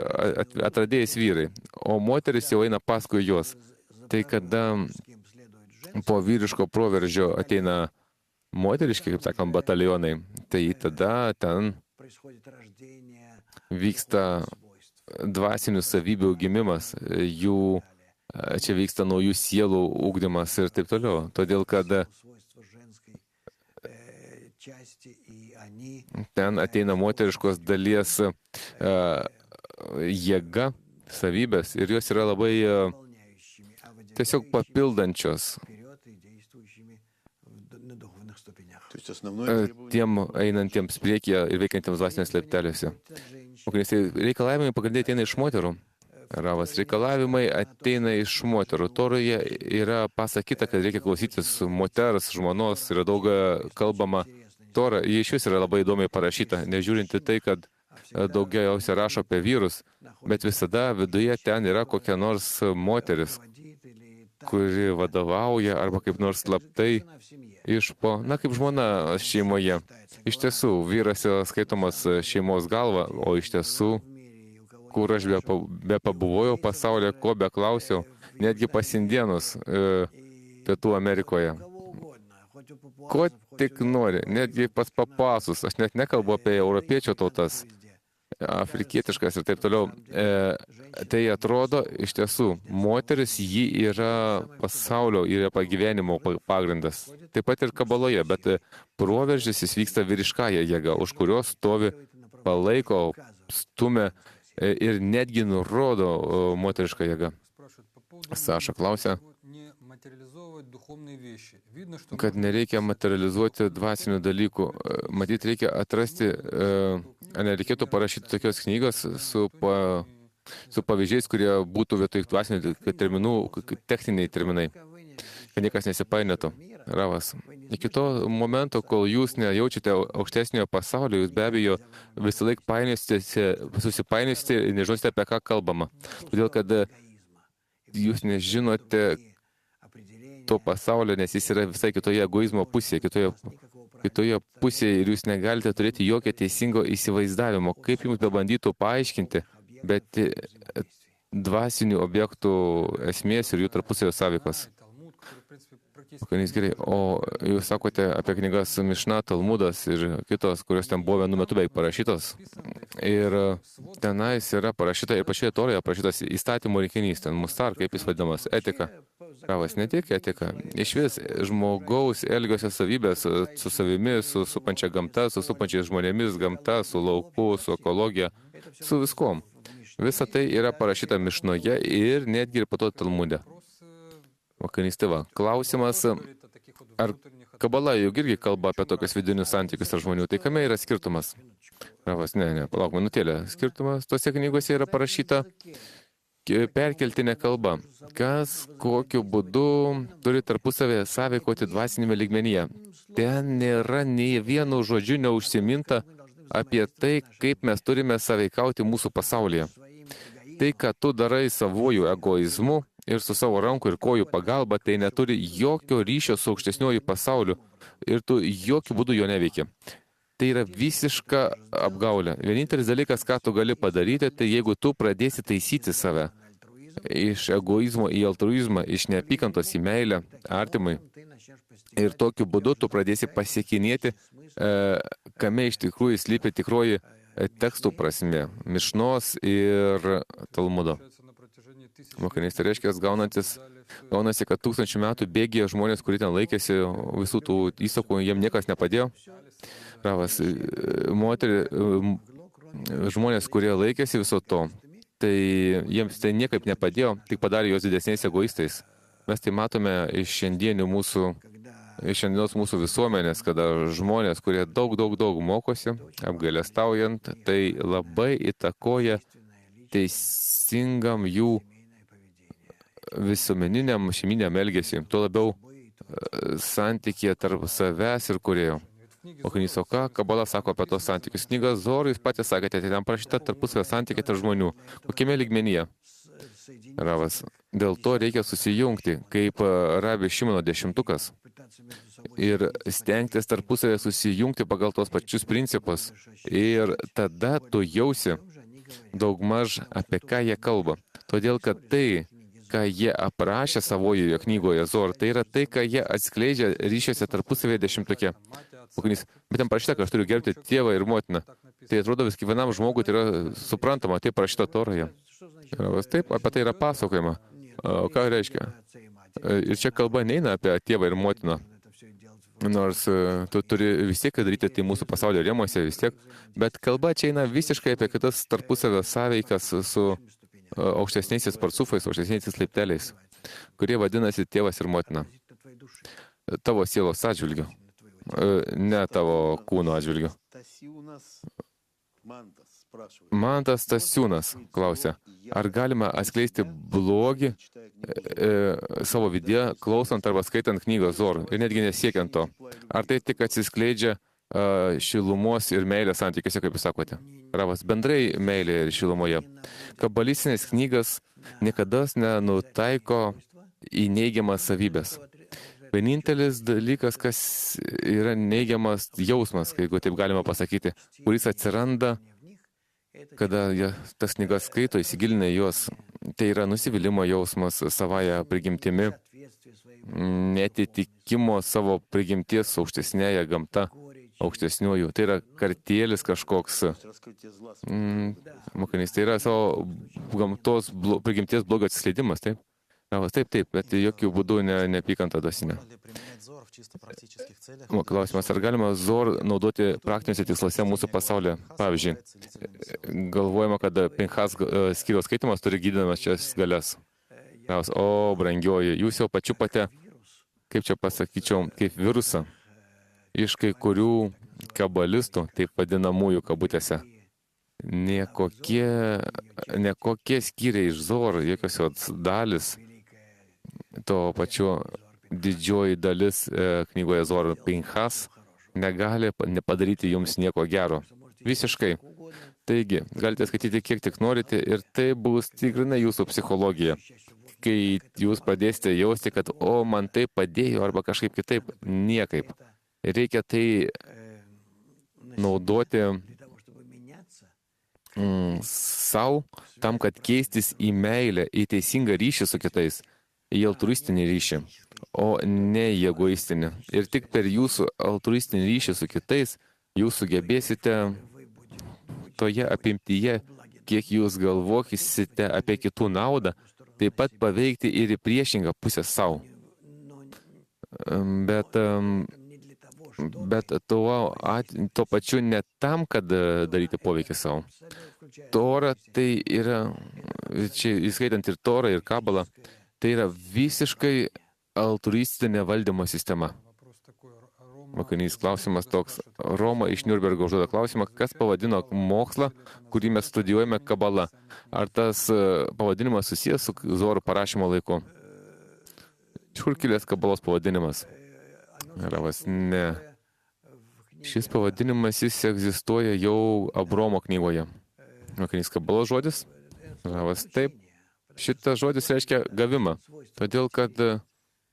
atradėjais vyrai, o moteris jau eina paskui juos. Tai kada po vyriško proveržio ateina moteriški, kaip sakant, batalionai, tai tada ten vyksta dvasinių savybių gimimas, čia vyksta naujų sielų ugdymas ir taip toliau. Todėl, kad ten ateina moteriškos dalies jėga, savybės ir jos yra labai tiesiog papildančios. tiem einantiems priekyje ir veikiantiems dvasinės laiptelėse. Mokinys, reikalavimai pagrindai ateina iš moterų. Ravas, reikalavimai ateina iš moterų. Toroje yra pasakyta, kad reikia klausytis moters, žmonos, yra daug kalbama. Tora, jie iš vis yra labai įdomiai parašyta, nežiūrinti tai, kad daugiausia rašo apie vyrus, bet visada viduje ten yra kokia nors moteris, kuri vadovauja arba kaip nors slaptai kaip žmona šeimoje. Iš tiesų, vyras yra skaitomas šeimos galva, o iš tiesų, kur aš be pabuvojau pasaulyje, ko be klausiau, netgi pas indienus Pietų Amerikoje. Ko tik nori, netgi pas papasus, aš net nekalbu apie europiečio tautas, afrikietiškas ir taip toliau. Tai atrodo, iš tiesų, moteris ji yra pasaulio, yra pagyvenimo pagrindas. Taip pat ir kabaloje, bet proveržis jis vyksta vyriškąją jėgą, už kurios stovi, palaiko, stumia ir netgi nurodo moterišką jėgą. Saša klausia, kad nereikia materializuoti dvasinių dalykų. Matyt, reikia atrasti, nereikėtų parašyti tokios knygos su pavyzdžiais, kurie būtų vietoj dvasinių terminų, techniniai terminai, kad niekas nesipainėtų. Ravas, iki to momento, kol jūs nejaučiate aukštesniojo pasaulio, jūs be abejo visą laiką susipainiosite ir nežinosite, apie ką kalbama. Todėl, kad jūs nežinote to pasaulio, nes jis yra visai kitoje egoizmo pusėje, kitoje pusėje ir jūs negalite turėti jokio teisingo įsivaizdavimo, kaip jums bebandytų paaiškinti, bet dvasinių objektų esmės ir jų tarpusavio sąveikos. Gerai, o jūs sakote apie knygas Mišna, Talmudas ir kitos, kurios ten buvo vienu metu beveik parašytos. Ir tenais yra parašyta, ir pačioje Toroje parašytas įstatymų rinkinys, ten mustar, kaip jis vadinamas, etika. Ravas, ne tik etika, iš vis žmogaus elgesio savybės su savimi, su supančia gamta, su supančiais žmonėmis, gamta, su lauku, su ekologija, su viskom. Visa tai yra parašyta Mišnoje ir netgi ir po to Talmude. Mokinys, tai va, klausimas, ar kabala juk irgi kalba apie tokius vidinius santykius ar žmonių, tai kame yra skirtumas? Ravas, ne, palauk minutėlę, skirtumas tose knygose yra parašyta perkeltinė kalba, kas kokiu būdu turi tarpusavėje sąveikoti dvasinėme lygmenyje. Ten nėra nei vienu žodžiu neužsiminta apie tai, kaip mes turime sąveikauti mūsų pasaulyje. Tai, ką tu darai savojų egoizmu ir su savo rankų ir kojų pagalba, tai neturi jokio ryšio su aukštesniuoju pasauliu ir tu jokių būdų jo neveikia. Tai yra visiška apgaulė. Vienintelis dalykas, ką tu gali padaryti, tai jeigu tu pradėsi taisyti save iš egoizmo į altruizmą, iš neapykantos į meilę artimui, ir tokiu būdu tu pradėsi pasiekinėti, kame iš tikrųjų slypi tikroji tekstų prasmė, Mišnos ir Talmudo. Mokinys, tai reiškia, gaunasi, kad 1000 metų bėgė žmonės, kurie ten laikėsi visų tų įsakų, jiem niekas nepadėjo. Ravas, žmonės, kurie laikėsi viso to, tai jiems tai niekaip nepadėjo, tik padarė juos didesniais egoistais. Mes tai matome iš šiandienos mūsų visuomenės, kada žmonės, kurie daug mokosi, apgailestaujant, tai labai įtakoja teisingam jų visuomeniniam šeiminiam elgesiui, tuo labiau santykė tarp savęs ir kūrėjo. Mokinys, o ką kabala sako apie tos santykius? Knyga Zohar, jūs patys sakėte, tai ten parašyta tarpusavio santykiai tarp žmonių. Kokiame lygmenyje? Ravas, dėl to reikia susijungti, kaip Rabi Šimono 10-tukas. Ir stengtis tarpusavę susijungti pagal tos pačius principus. Ir tada tu jausi daugmaž apie ką jie kalba. Todėl, kad tai, ką jie aprašė savojoje knygoje Zohar, tai yra tai, ką jie atskleidžia ryšiuose tarpusavėje 10-tuke. Bet ten parašyta, kad aš turiu gerbti tėvą ir motiną. Tai atrodo vis kiekvienam žmogui tai yra suprantama, tai parašyta Toroje. Taip, apie tai yra pasakojama. O ką reiškia? Ir čia kalba neina apie tėvą ir motiną. Nors tu turi vis tiek daryti tai mūsų pasaulio rėmuose vis tiek, bet kalba čia eina visiškai apie kitas tarpusavio sąveikas su aukštesniaisiais parcufais, aukštesniaisiais laipteliais, kurie vadinasi tėvas ir motina. Tavo sielos atžvilgiu. ne tavo kūno atžvilgiu. Mantas Stasiūnas klausia, ar galima atskleisti blogį savo vidėje, klausant arba skaitant knygą Zor, ir netgi nesiekiant to? Ar tai tik atsiskleidžia šilumos ir meilės santykiuose, kaip jūs sakote? Ravas, bendrai meilė ir šilumoje. Kabalistinės knygas niekada nenutaiko į neigiamas savybės. Vienintelis dalykas, kas yra neigiamas jausmas, jeigu taip galima pasakyti, kuris atsiranda, kada tas knygas skaito, įsigilina juos, tai yra nusivylimo jausmas savaja prigimtimi, netitikimo savo prigimties aukštesnėje gamta, aukštesniųjų. Tai yra kartėlis kažkoks, mokinys, tai yra savo gamtos prigimties blogio atsiskleidimas, taip? Taip, bet jokių būdų neapykanta dvasinė. Klausimas, ar galima Zor naudoti praktiniuose tiksluose mūsų pasaulyje? Pavyzdžiui, galvojama, kad Pinchas skyriaus skaitimas turi gydydamas šias galias. O, brangioji, jūs jau pačiupate, kaip čia pasakyčiau, kaip virusą iš kai kurių kabalistų, taip vadinamųjų kabutėse. Nekokie skyriai iš Zor, jokios jos dalis, to pačiu didžioji dalis knygoje Zor Pinchas negali nepadaryti jums nieko gero. Visiškai. Taigi, galite skaityti kiek tik norite ir tai bus tikrinai jūsų psichologija. Kai jūs pradėsite jausti, kad, man tai padėjo arba kažkaip kitaip, niekaip. Reikia tai naudoti savo, tam, kad keistis į meilę, į teisingą ryšį su kitais, į altruistinį ryšį, o ne į egoistinį. Ir tik per jūsų altruistinį ryšį su kitais jūs sugebėsite toje apimtyje, kiek jūs galvokysite apie kitų naudą, taip pat paveikti ir į priešingą pusę savo. Bet tuo pačiu ne tam, kad daryti poveikį savo. Tora tai yra, čia įskaitant ir Torą, ir Kabalą, tai yra visiškai altruistinė valdymo sistema. Mokinys klausimas toks. Roma iš Niurbergo užduoda klausimą, kas pavadino mokslą, kurį mes studijuojame Kabala. Ar tas pavadinimas susijęs su Zoro parašymo laiku? Iš kur kilęs Kabalos pavadinimas? Ravas, ne. Šis pavadinimas jis egzistuoja jau Abromo knygoje. Mokinys, Kabalos žodis? Ravas, taip. Šitas žodis reiškia gavimą. Todėl, kad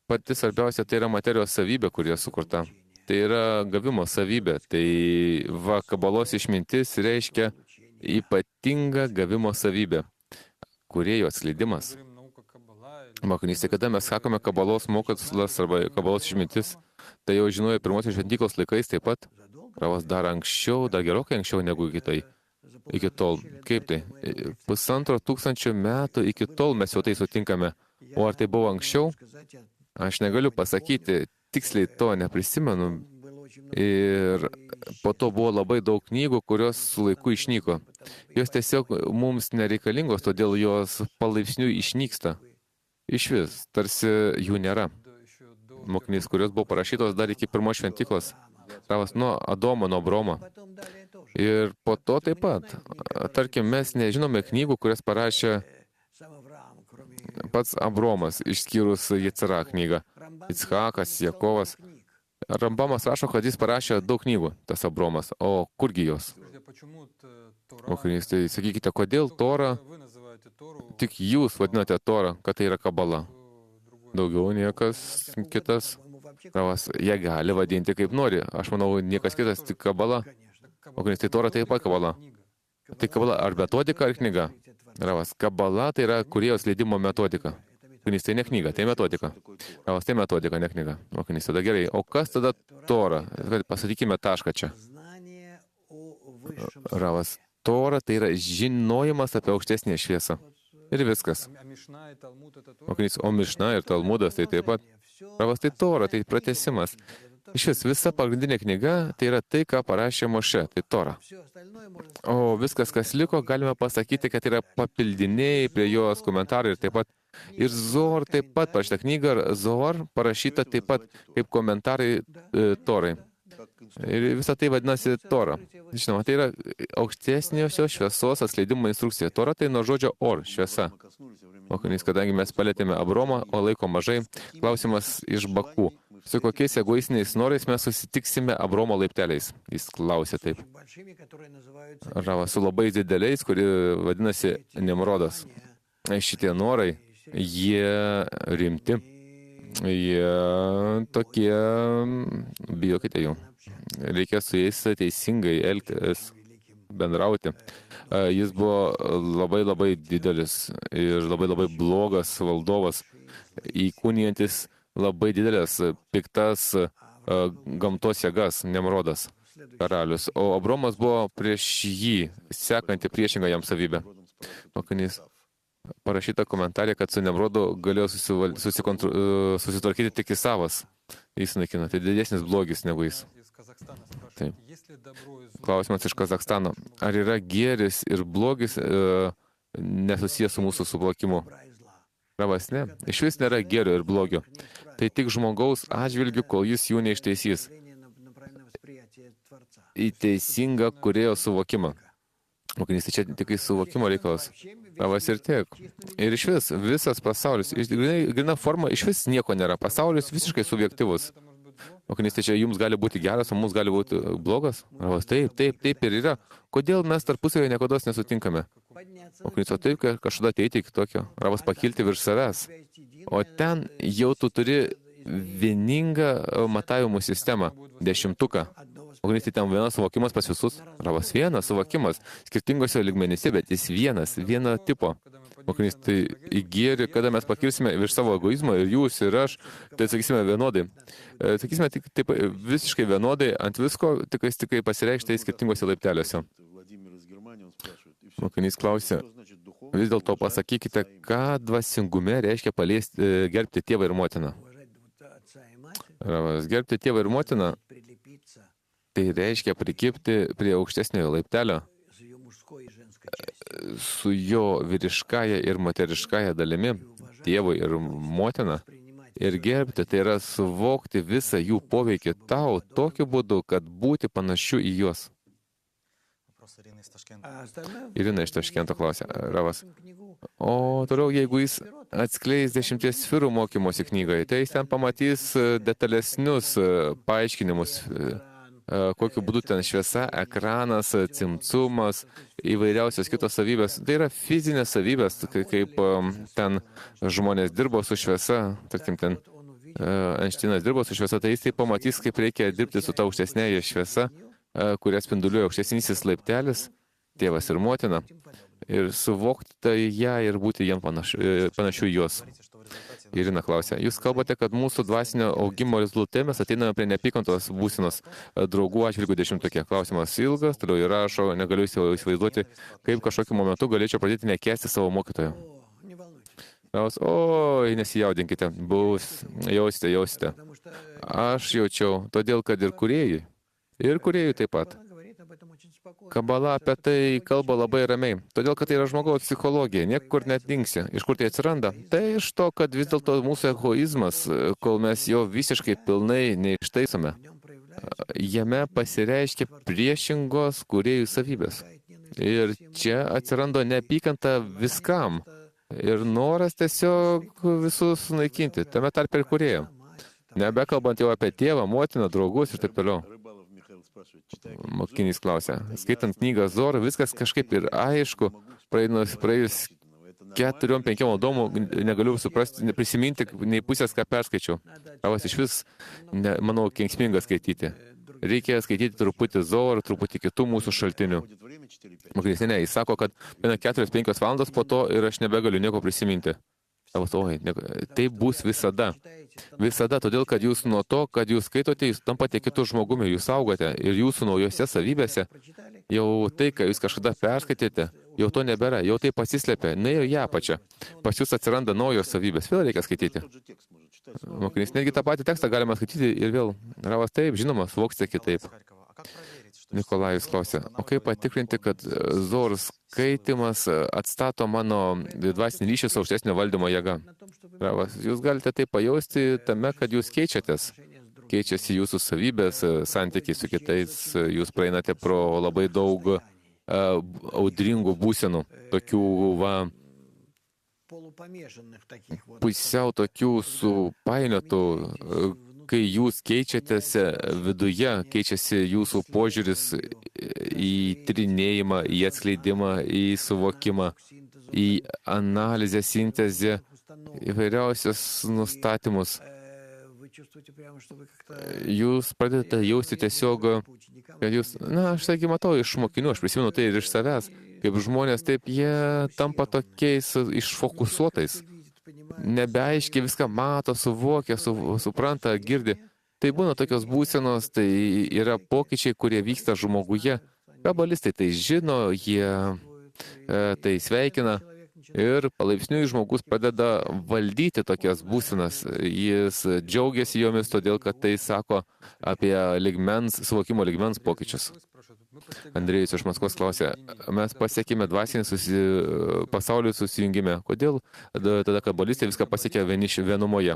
pati svarbiausia tai yra materijos savybė, kuri sukurta. Tai yra gavimo savybė. Tai Kabalos išmintis reiškia ypatingą gavimo savybę. Kūrėjo atskleidimas. Mokinys, tai kada mes sakome Kabalos mokslas arba Kabalos išmintis, tai jau žinojo pirmosios šventyklos laikais taip pat. Ravas dar anksčiau, dar gerokai anksčiau negu iki tol. Kaip tai? 1500 metų iki tol mes jau tai sutinkame. O ar tai buvo anksčiau? Aš negaliu pasakyti, tiksliai to neprisimenu. Ir po to buvo labai daug knygų, kurios su laiku išnyko. Jos tiesiog mums nereikalingos, todėl jos palaipsniui išnyksta. Iš vis, tarsi jų nėra. Mokinys, kurios buvo parašytos dar iki pirmos šventyklos. Ravas, nuo Adomo, nuo Abromo. Ir po to taip pat. Tarkim, mes nežinome knygų, kurias parašė pats Abromas, išskyrus Jecera knygą. Icchakas, Jakovas. Rambamas rašo, kad jis parašė daug knygų, tas Abromas. O kurgi jos? Mokinys, tai sakykite, kodėl Torą tik jūs vadinate Torą, kad tai yra Kabala? Daugiau niekas kitas. Ravas, jie gali vadinti kaip nori. Aš manau, niekas kitas, tik Kabala. Mokinys, tai Tora taip pat Kabala. Tai Kabala ar metodika, ar knyga? Ravas, Kabala tai yra kūrėjos leidimo metodika. Mokinys, tai ne knyga, tai metodika. Ravas, tai metodika, ne knyga. Mokinys, tada gerai. O kas tada Tora? Pasakykime tašką čia. Ravas, Tora tai yra žinojimas apie aukštesnę šviesą. Ir viskas. Mokinys, o Mišna ir Talmudas tai taip pat. Ravas, tai Tora, tai pratęsimas. Iš vis, visa pagrindinė knyga, tai yra tai, ką parašė Mošė, tai Tora. O viskas, kas liko, galime pasakyti, kad yra papildiniai prie jos komentarai ir taip pat. Ir Zohar taip pat parašyta knyga, Zohar parašyta taip pat kaip komentarai Torai. Ir visą tai vadinasi Tora. Žinoma, tai yra aukštesniosios šviesos atskleidimo instrukcija. Tora tai nuo žodžio or, šviesa. Mokinys, kadangi mes palėtėme Abromą, o laiko mažai, klausimas iš Bakų. Su kokiais egoistiniais norais mes susitiksime Abromo laipteliais? Jis klausė taip. Ravas, su labai dideliais, kuri vadinasi Nimrodas. Šitie norai, jie rimti. Jie tokie, bijokite jų. Reikia su jais teisingai elgtis, bendrauti. Jis buvo labai didelis ir labai blogas valdovas, įkūnijantis labai didelės, piktas gamtos jėgas, Nimrodas, karalius. O Abromas buvo prieš jį, sekanti priešingą jam savybę. Mokinys parašyta komentarė, kad su Nimrodu galėjo susitvarkyti tik Isavas. Jis naikino. Tai didesnis blogis negu jis. Taip. Klausimas iš Kazakstano. Ar yra gėris ir blogis nesusijęs su mūsų suvokimu? Ravas, ne. Iš vis nėra gėrio ir blogio. Tai tik žmogaus atžvilgiu, kol jis jų neištaisys. Į teisingą kūrėjo suvokimą. Mokinys, tai čia tik suvokimo reikalas. Ravas ir tiek. Ir iš vis, visas pasaulis, grina forma, iš vis nieko nėra. Pasaulis visiškai subjektyvus. Mokinys, tai čia jums gali būti geras, o mums gali būti blogas? Ravas, taip ir yra. Kodėl mes tarpusavėje niekada nesutinkame? Mokinys, o taip, kažkada ateiti iki tokio. Ravas, pakilti virš savęs. O ten jau tu turi vieningą matavimų sistemą, 10. Mokinys, tai ten vienas suvokimas pas visus. Ravas, vienas suvokimas, skirtingose lygmenyse, bet jis vieno tipo. Mokinys, tai į gėrį, kada mes pakilsime virš savo egoizmo ir jūs ir aš, tai sakysime vienodai. Sakysime taip visiškai vienodai ant visko, tik pasireikštai skirtingose laipteliuose. Mokinys klausė, vis dėlto pasakykite, ką dvasingume reiškia gerbti tėvą ir motiną. Ravas, gerbti tėvą ir motiną, tai reiškia prikibti prie aukštesniojo laiptelio su jo vyriškąja ir moteriškąja dalimi, tėvui ir motina, ir gerbti, tai yra suvokti visą jų poveikį tau tokiu būdu, kad būti panašiu į juos. Irina iš Taškento klausė, Ravas. O toliau, jeigu jis atskleis 10 sferų mokymosi knygoje, tai jis ten pamatys detalesnius paaiškinimus, kokiu būdu ten šviesa, ekranas, cimcumas, įvairiausios kitos savybės. Tai yra fizinės savybės, kaip ten žmonės dirbo su šviesa, tarkim, ten Einšteinas dirbo su šviesa, tai jis tai pamatys, kaip reikia dirbti su ta aukštesnėje šviesa, kurią spinduliuoja aukštesnysis laiptelis, tėvas ir motina, ir suvokti ją ir būti jam panašiu į juos. Irina klausė, jūs kalbate, kad mūsų dvasinio augimo rezultate mes ateiname prie neapykantos būsenos draugų atžvilgių 10. Klausimas ilgas, toliau įrašo, negaliu įsivaizduoti, kaip kažkokiu momentu galėčiau pradėti nekęsti savo mokytojo. Oi, nesijaudinkite, jausite. Aš jaučiau, todėl, kad ir kūrėjai taip pat. Kabala apie tai kalba labai ramiai, todėl, kad tai yra žmogaus psichologija, niekur net dingsi. Iš kur tai atsiranda? Tai iš to, kad vis dėlto mūsų egoizmas, kol mes jo visiškai pilnai neištaisome, jame pasireiškia priešingos kūrėjų savybės. Ir čia atsiranda neapykanta viskam ir noras tiesiog visus sunaikinti, tame tarp ir kūrėjam. Nebekalbant jau apie tėvą, motiną, draugus ir taip toliau. Mokinys klausė, skaitant knygą Zor, viskas kažkaip ir aišku, praėjus 4-5 valandom negaliu suprasti, prisiminti nei pusės, ką perskaičiau. Ravas iš vis, manau, kenksminga skaityti. Reikia skaityti truputį Zor, truputį kitų mūsų šaltinių. Mokinys, ne, jis sako, kad 4-5 valandos po to ir aš nebegaliu nieko prisiminti. Oi, tai bus visada. Visada, todėl, kad jūs nuo to, kad jūs skaitote, jūs tampate kitų žmogumi, jūs augote ir jūsų naujose savybėse, jau tai, ką jūs kažkada perskaitėte, jau to nebėra, jau tai pasislėpia, nuėjo ją pačią. Pas jūs atsiranda naujos savybės, vėl reikia skaityti. Mokinys, netgi tą patį tekstą galima skaityti ir vėl. Ravas, taip, žinoma, suvoksite kitaip. Nikolajus klausė, o kaip patikrinti, kad Zor skaitimas atstato mano dvasinį ryšį su aukštesnio valdymo jėga? Ravas, jūs galite tai pajausti tame, kad jūs keičiatės. keičiasi jūsų savybės, santykiai su kitais, jūs praeinate pro labai daug audringų būsenų, tokių pusiau tokių supainiotų, kai jūs keičiatės viduje, keičiasi jūsų požiūris į tyrinėjimą, į atskleidimą, į suvokimą, į analizę, sintezę, įvairiausius nustatymus. Jūs pradedate jausti tiesiog, kad jūs, aš taigi matau iš mokinių, aš prisimenu tai ir iš savęs, kaip žmonės taip, jie tampa tokiais išfokusuotais, nebeaiškiai viską mato, suvokia, supranta, girdi. Tai būna tokios būsenos, tai yra pokyčiai, kurie vyksta žmoguje. Kabalistai tai žino, jie tai sveikina. Ir palaipsniui žmogus pradeda valdyti tokias būsenas. Jis džiaugiasi jomis, todėl kad tai sako apie suvokimo ligmens pokyčius. Andrėjus iš Maskvos klausė, mes pasiekime dvasinį pasaulio susijungime. Kodėl tada kabalistai viską pasiekė vienumoje?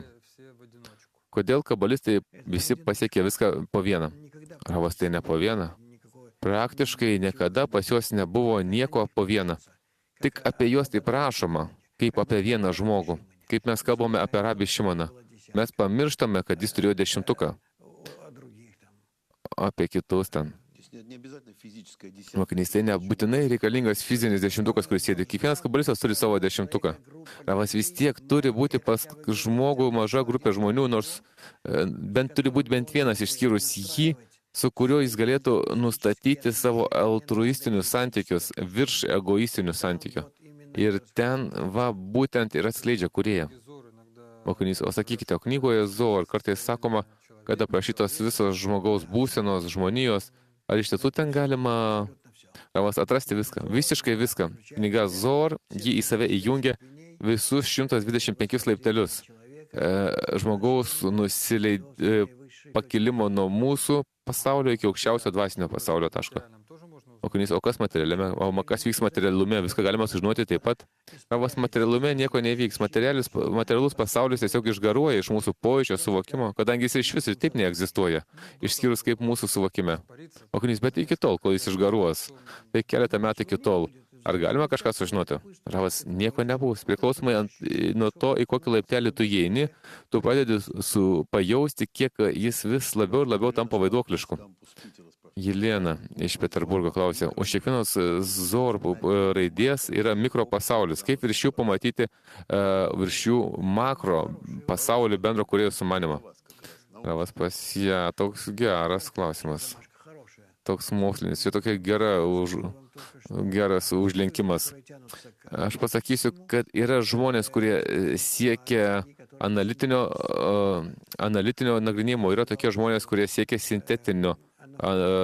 Kodėl kabalistai visi pasiekė viską po vieną? Ravas tai ne po vieną. Praktiškai niekada pas juos nebuvo nieko po vieną. Tik apie juos taip rašoma, kaip apie vieną žmogų. Kaip mes kalbame apie Rabį Šimoną. Mes pamirštame, kad jis turėjo 10. Apie kitus ten. Mokinys, tai nebūtinai reikalingas fizinis 10, kuris sėdi. Kiekvienas kabalistas turi savo 10. Ravas vis tiek turi būti pas žmogų maža grupė žmonių, nors turi būti bent vienas išskyrus jį, su kuriuo jis galėtų nustatyti savo altruistinius santykius virš egoistinių santykių. Ir ten būtent ir atskleidžia kūrėją. Mokinys, o sakykite, knygoje Zohar kartais sakoma, kad aprašytos visos žmogaus būsenos, žmonijos, ar iš tiesų ten galima atrasti viską, visiškai viską. Knyga Zohar, ji į save įjungia visus 125 laiptelius. Žmogaus pakilimo nuo mūsų pasaulio iki aukščiausio dvasinio pasaulio taško. Mokinys, o kas materialiame? O kas vyks materialume? Viską galima sužinoti taip pat. Ravas, materialume nieko nevyks. Materialus pasaulis tiesiog išgaruoja iš mūsų pojūčio suvokimo, kadangi jis iš vis ir taip neegzistuoja, išskyrus kaip mūsų suvokime. Mokinys, bet iki tol, kol jis išgaruos, tai keletą metų iki tol. Ar galima kažką sužinoti? Ravas, nieko nebus. Priklausomai nuo to, į kokį laiptelį tu įeini, tu pradedi pajausti, kiek jis vis labiau ir labiau tampa vaiduoklišku. Jelena iš Peterburgo klausė, už kiekvienos Zohar raidės yra mikropasaulis. Kaip virš jų pamatyti virš jų makro pasaulį bendro kūrėjo sumanimą? Ravas pasija, toks geras klausimas. Toks mokslinis, čia tokia geras užlenkimas. Aš pasakysiu, kad yra žmonės, kurie siekia analitinio nagrinėjimo, yra tokie žmonės, kurie siekia sintetinio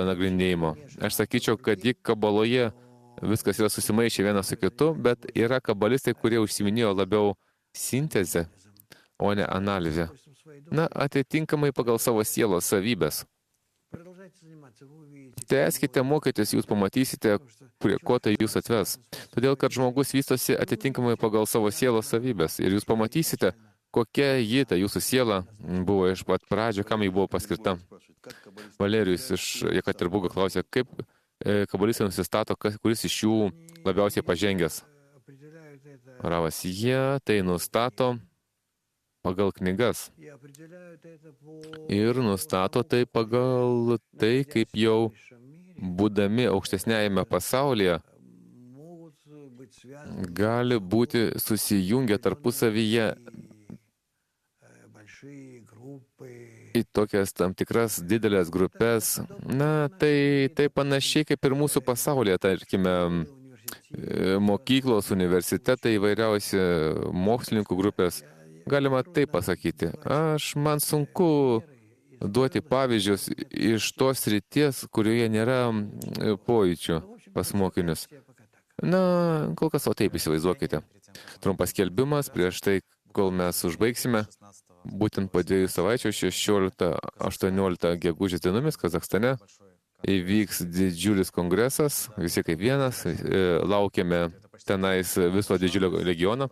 nagrinėjimo. Aš sakyčiau, kad kabaloje viskas yra susimaišę vienas su kitu, bet yra kabalistai, kurie užsiminėjo labiau sintezę, o ne analizę. Atitinkamai pagal savo sielos savybės. Tęskite mokytis, jūs pamatysite, prie ko tai jūs atves. Todėl, kad žmogus vystosi atitinkamai pagal savo sielos savybės. Ir jūs pamatysite, kokia ji, ta jūsų siela, buvo iš pat pradžio, kam ji buvo paskirta. Valerijus iš Jekaterburgo klausė, kaip kabalistai nusistato, kuris iš jų labiausiai pažengęs. Ravas, jie tai nustato pagal knygas. Ir nustato tai pagal tai, kaip jau būdami aukštesnėjame pasaulyje gali būti susijungę tarpusavyje į tokias tam tikras didelės grupės. Tai panašiai kaip ir mūsų pasaulyje, tarkime, mokyklos, universitetai, įvairiausi mokslininkų grupės. Galima taip pasakyti. Man sunku duoti pavyzdžius iš tos srities, kurioje nėra pojūčių pas mokinius. Kol kas o taip įsivaizduokite. Trumpas skelbimas prieš tai, kol mes užbaigsime. Būtent po 2 savaičių, 16-18 gegužės dienomis Kazachstane, įvyks didžiulis kongresas, visi kaip vienas, laukiame tenais viso didžiulio regiono,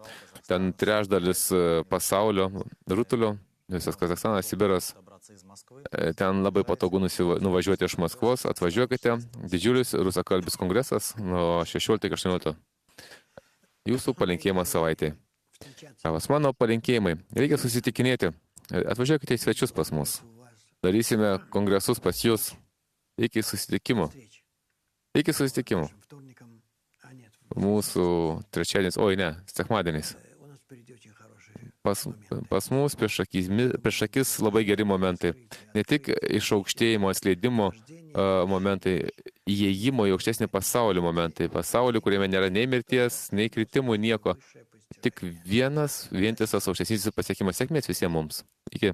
ten trečdalis pasaulio rutulio, visas Kazachstanas, Sibiras, Ten labai patogu nuvažiuoti iš Maskvos. Atvažiuokite. Didžiulis rusakalbis kongresas nuo 16 iki 18. Jūsų palinkėjimas savaitė. Savas mano palinkėjimai. Reikia susitikinėti. Atvažiuokite į svečius pas mus. Darysime kongresus pas jūs. Iki susitikimo. Iki susitikimo. Mūsų trečiadienis, sekmadienis. Pas mus prieš akis labai geri momentai. Ne tik išaukštėjimo, atskleidimo momentai, įėjimo į aukštesnį pasaulį momentai. Pasaulį, kuriame nėra nei mirties, nei kritimų, nieko. Tik vienas vientisas aukštesnysis pasiekimas. Sėkmės visiems mums. Iki.